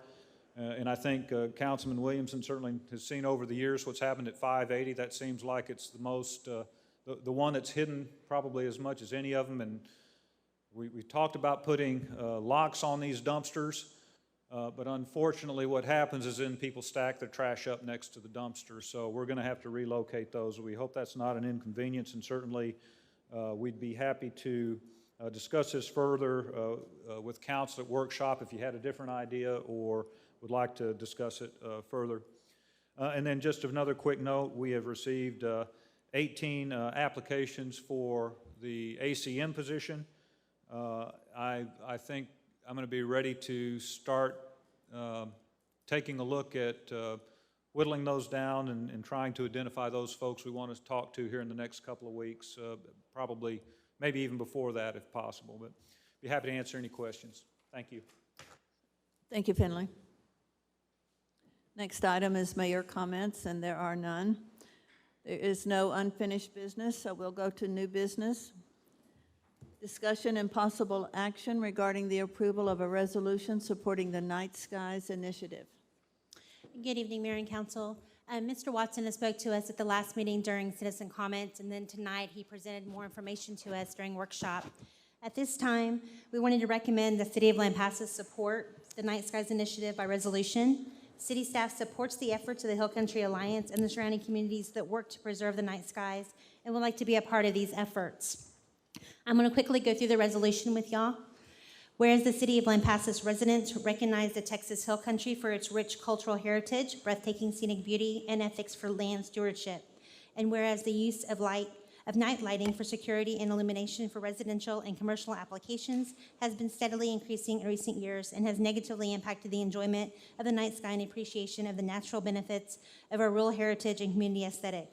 And I think Councilman Williamson certainly has seen over the years what's happened at 580. That seems like it's the most, the one that's hidden probably as much as any of them. And we talked about putting locks on these dumpsters, but unfortunately what happens is then people stack their trash up next to the dumpster. So we're going to have to relocate those. We hope that's not an inconvenience, and certainly we'd be happy to discuss this further with council at workshop if you had a different idea or would like to discuss it further. And then just another quick note, we have received 18 applications for the ACM position. I think I'm going to be ready to start taking a look at whittling those down and trying to identify those folks we want to talk to here in the next couple of weeks, probably maybe even before that if possible. But be happy to answer any questions. Thank you. Thank you, Finley. Next item is mayor comments, and there are none. There is no unfinished business, so we'll go to new business. Discussion and possible action regarding the approval of a resolution supporting the Night Skies Initiative. Good evening, Mayor and Council. Mr. Watson has spoke to us at the last meeting during citizen comments, and then tonight he presented more information to us during workshop. At this time, we wanted to recommend the City of Lampasas support the Night Skies Initiative by resolution. City staff supports the efforts of the Hill Country Alliance and the surrounding communities that work to preserve the night skies and would like to be a part of these efforts. I'm going to quickly go through the resolution with y'all. Whereas the City of Lampasas residents recognize the Texas Hill Country for its rich cultural heritage, breathtaking scenic beauty, and ethics for land stewardship. And whereas the use of night lighting for security and illumination for residential and commercial applications has been steadily increasing in recent years and has negatively impacted the enjoyment of the night sky and appreciation of the natural benefits of our rural heritage and community aesthetic.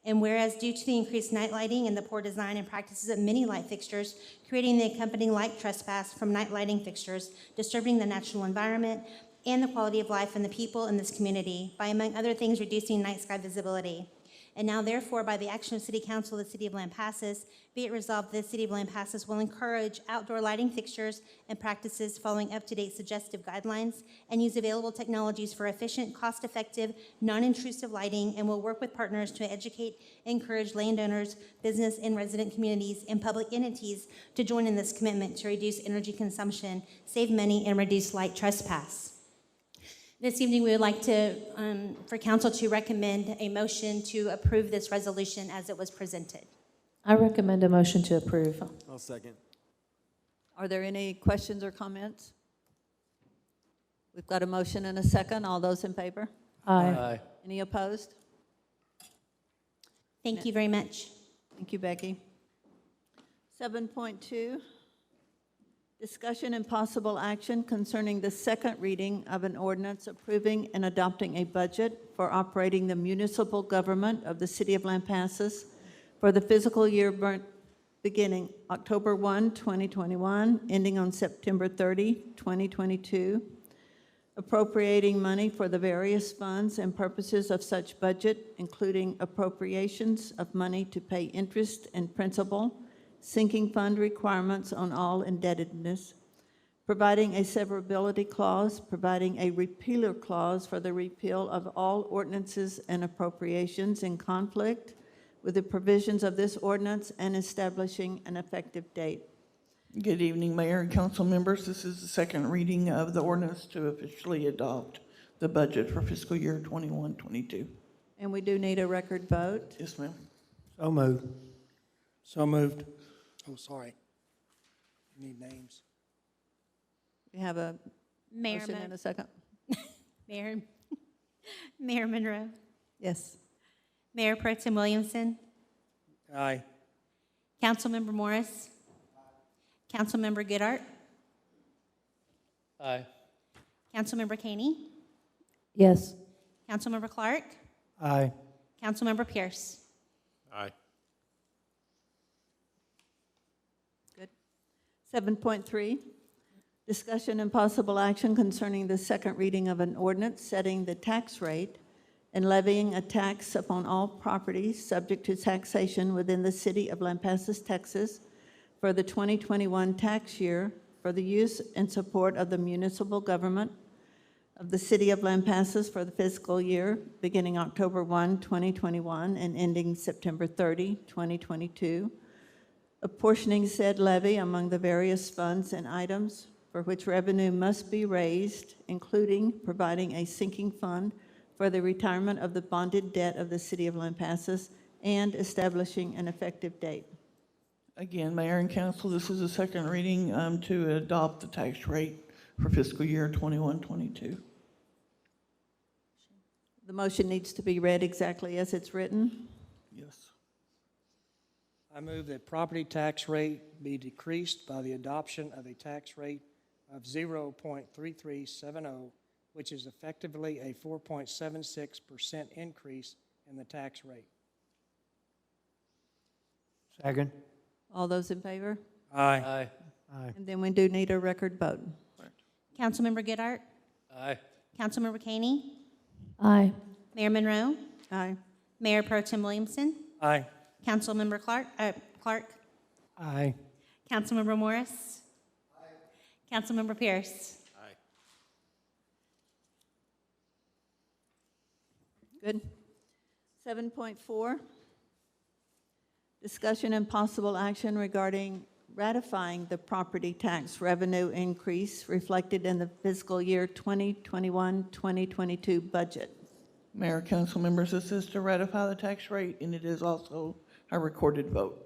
And whereas due to the increased night lighting and the poor design and practices of many light fixtures, creating the accompanying light trespass from night lighting fixtures, disturbing the natural environment and the quality of life in the people in this community by, among other things, reducing night sky visibility. And now therefore, by the action of City Council of the City of Lampasas, be it resolved that the City of Lampasas will encourage outdoor lighting fixtures and practices following up-to-date suggestive guidelines and use available technologies for efficient, cost-effective, non-intrusive lighting, and will work with partners to educate and encourage landowners, business and resident communities, and public entities to join in this commitment to reduce energy consumption, save money, and reduce light trespass. This evening, we would like to, for council to recommend a motion to approve this resolution as it was presented. I recommend a motion to approve. I'll second. Are there any questions or comments? We've got a motion and a second. All those in favor? Aye. Any opposed? Thank you very much. Thank you, Becky. 7.2, discussion and possible action concerning the second reading of an ordinance approving and adopting a budget for operating the municipal government of the City of Lampasas for the fiscal year beginning October 1, 2021, ending on September 30, 2022, appropriating money for the various funds and purposes of such budget, including appropriations of money to pay interest and principal, sinking fund requirements on all indebtedness, providing a severability clause, providing a repealer clause for the repeal of all ordinances and appropriations in conflict with the provisions of this ordinance, and establishing an effective date. Good evening, Mayor and council members. This is the second reading of the ordinance to officially adopt the budget for fiscal year 21-22. And we do need a record vote. Yes, ma'am. So moved. So moved. Oh, sorry. Need names. We have a Mayor motion and a second. Mayor Monroe. Yes. Mayor Pro Tem Williamson. Aye. Councilmember Morris. Councilmember Goodart. Aye. Councilmember Caney. Yes. Councilmember Clark. Aye. Councilmember Pierce. Aye. Good. 7.3, discussion and possible action concerning the second reading of an ordinance setting the tax rate and levying a tax upon all properties subject to taxation within the City of Lampasas, Texas, for the 2021 tax year for the use and support of the municipal government of the City of Lampasas for the fiscal year beginning October 1, 2021, and ending September 30, 2022, apportioning said levy among the various funds and items for which revenue must be raised, including providing a sinking fund for the retirement of the bonded debt of the City of Lampasas, and establishing an effective date. Again, Mayor and council, this is the second reading to adopt the tax rate for fiscal year 21-22. The motion needs to be read exactly as it's written. Yes. I move that property tax rate be decreased by the adoption of a tax rate of 0.3370, which is effectively a 4.76% increase in the tax rate. Second. All those in favor? Aye. Aye. And then we do need a record vote. Councilmember Goodart. Aye. Councilmember Caney. Aye. Mayor Monroe. Aye. Mayor Pro Tem Williamson. Aye. Councilmember Clark. Aye. Councilmember Morris. Councilmember Pierce. Good. 7.4, discussion and possible action regarding ratifying the property tax revenue increase reflected in the fiscal year 2021-2022 budget. Mayor and council members, this is to ratify the tax rate, and it is also a recorded vote.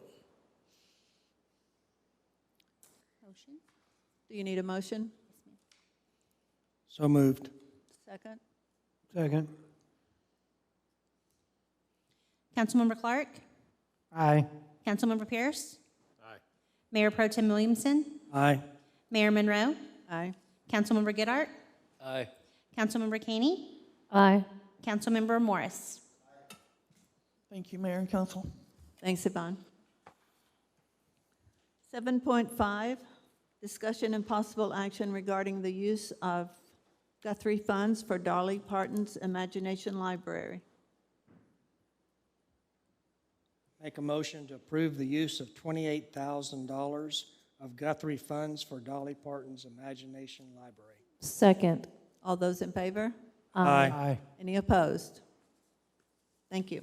Motion. Do you need a motion? So moved. Second? Second. Councilmember Clark. Aye. Councilmember Pierce. Aye. Mayor Pro Tem Williamson. Aye. Mayor Monroe. Aye. Councilmember Goodart. Aye. Councilmember Caney. Aye. Councilmember Morris. Thank you, Mayor and Council. Thanks, Yvonne. 7.5, discussion and possible action regarding the use of Guthrie funds for Dolly Parton's Imagination Library. Make a motion to approve the use of $28,000 of Guthrie funds for Dolly Parton's Imagination Library. Second. All those in favor? Aye. Any opposed? Thank you.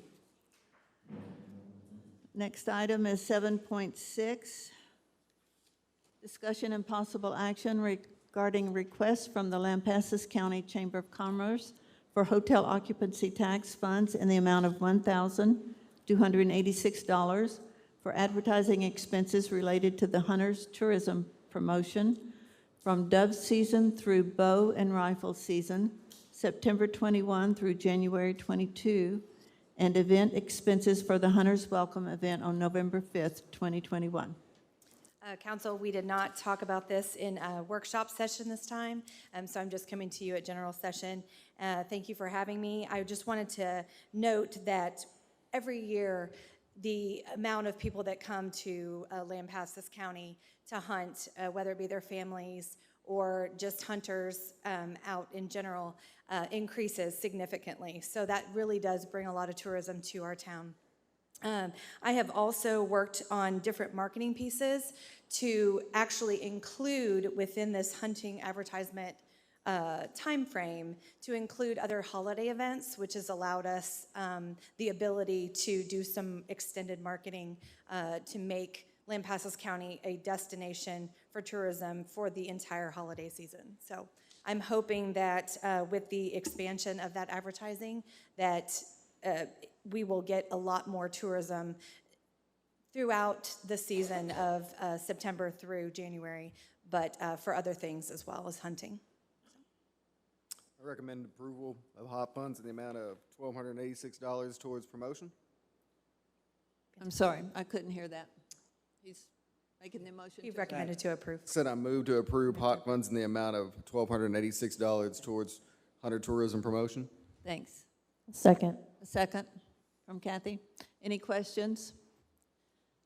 Next item is 7.6, discussion and possible action regarding requests from the Lampasas County Chamber of Commerce for hotel occupancy tax funds in the amount of $1,286 for advertising expenses related to the Hunters Tourism Promotion from dove season through bow and rifle season, September 21 through January 22, and event expenses for the Hunters Welcome event on November 5th, 2021. Council, we did not talk about this in a workshop session this time, so I'm just coming to you at general session. Thank you for having me. I just wanted to note that every year, the amount of people that come to Lampasas County to hunt, whether it be their families or just hunters out in general, increases significantly. So that really does bring a lot of tourism to our town. I have also worked on different marketing pieces to actually include within this hunting advertisement time frame to include other holiday events, which has allowed us the ability to do some extended marketing to make Lampasas County a destination for tourism for the entire holiday season. So I'm hoping that with the expansion of that advertising that we will get a lot more tourism throughout the season of September through January, but for other things as well as hunting. I recommend approval of HOP funds in the amount of $1,286 towards promotion. I'm sorry, I couldn't hear that. He's making the motion. You've recommended to approve. Said I move to approve HOP funds in the amount of $1,286 towards hunter tourism promotion. Thanks. Second. A second from Kathy. Any questions?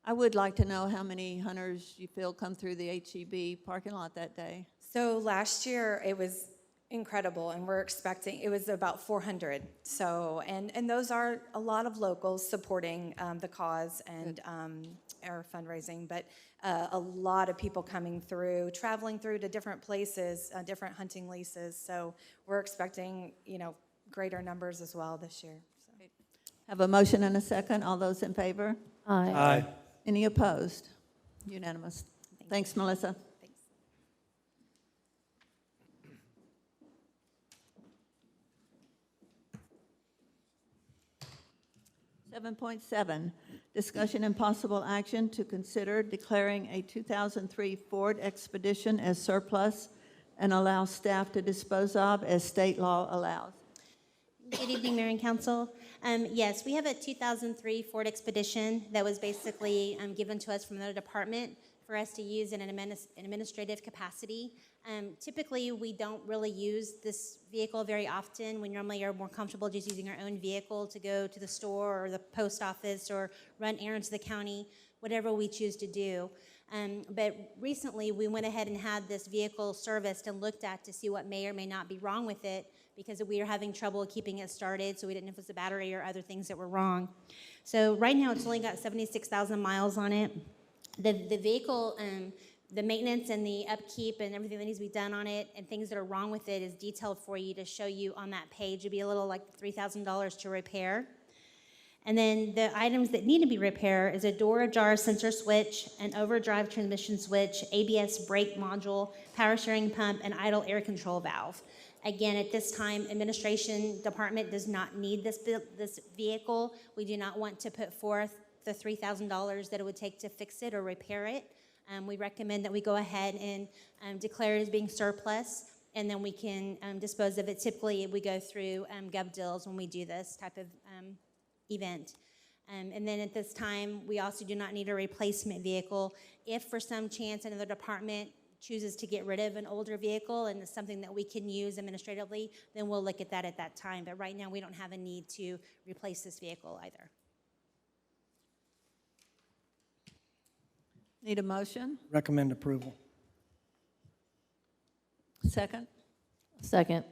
I would like to know how many hunters you feel come through the HEB parking lot that day. So last year it was incredible, and we're expecting, it was about 400. So, and those are a lot of locals supporting the cause and our fundraising, but a lot of people coming through, traveling through to different places, different hunting leases. So we're expecting, greater numbers as well this year. So. Have a motion and a second. All those in favor? Aye. Aye. Any opposed? Unanimous. Thanks, Melissa. Thanks. 7.7, discussion and possible action to consider declaring a 2003 Ford Expedition as surplus and allow staff to dispose of as state law allows. Good evening, Mayor and Council. Yes, we have a 2003 Ford Expedition that was basically given to us from another department for us to use in an administrative capacity. Typically, we don't really use this vehicle very often. We normally are more comfortable just using our own vehicle to go to the store or the post office or run errands to the county, whatever we choose to do. But recently, we went ahead and had this vehicle serviced and looked at to see what may or may not be wrong with it, because we were having trouble keeping it started, so we didn't know if it was the battery or other things that were wrong. So right now, it's only got 76,000 miles on it. The vehicle, the maintenance and the upkeep and everything that needs to be done on it and things that are wrong with it is detailed for you to show you on that page. It'd be a little like $3,000 to repair. And then the items that need to be repaired is a door ajar sensor switch, an overdrive transmission switch, ABS brake module, power steering pump, and idle air control valve. Again, at this time, administration department does not need this vehicle. We do not want to put forth the $3,000 that it would take to fix it or repair it. We recommend that we go ahead and declare it as being surplus, and then we can dispose of it. Typically, we go through gov deals when we do this type of event. And then at this time, we also do not need a replacement vehicle. If for some chance another department chooses to get rid of an older vehicle and it's something that we can use administratively, then we'll look at that time. But right now, we don't have a need to replace this vehicle either. Need a motion? Recommend approval. Second? Second.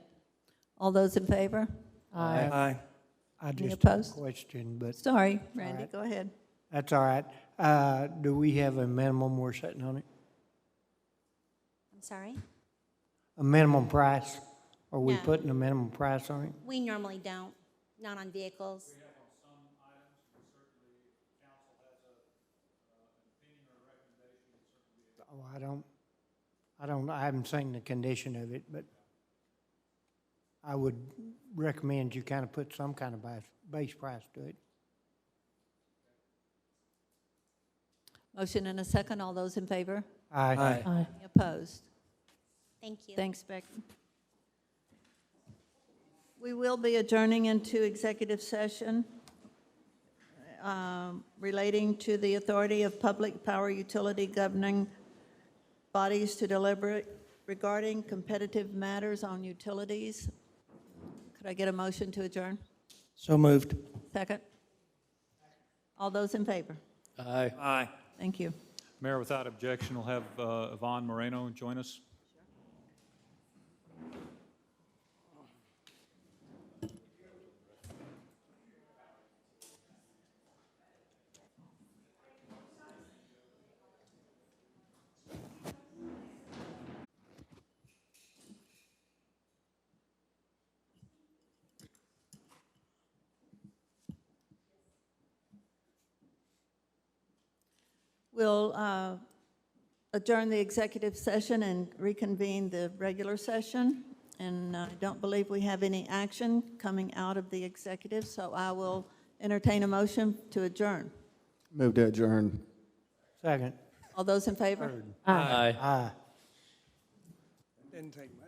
All those in favor? Aye. I Any just have a opposed? question, but Sorry, Randy, right. go ahead. that's all right. Do we have a minimum we're setting on it? I'm sorry? A minimum price? Are we No. putting a minimum price on it? We normally don't, not on vehicles. Oh, I haven't seen the condition of it, but I would recommend you kind of put some kind of base price to it. Motion and a second. All those in favor? Aye. Any opposed? Thank you. Thanks, Becky. We will be adjourning into executive session relating to the authority of public power utility governing bodies to deliberate regarding competitive matters on utilities. Could I get a motion to adjourn? So moved. Second? All those in favor? Aye. Aye. Thank you. Mayor, without objection, we'll have Yvonne Moreno join us. We'll adjourn the executive session and reconvene the regular session. And I don't believe we have any action coming out of the executive, so I will entertain a motion to adjourn. Move to adjourn. Second. All those in favor? Aye. Aye. Didn't take much.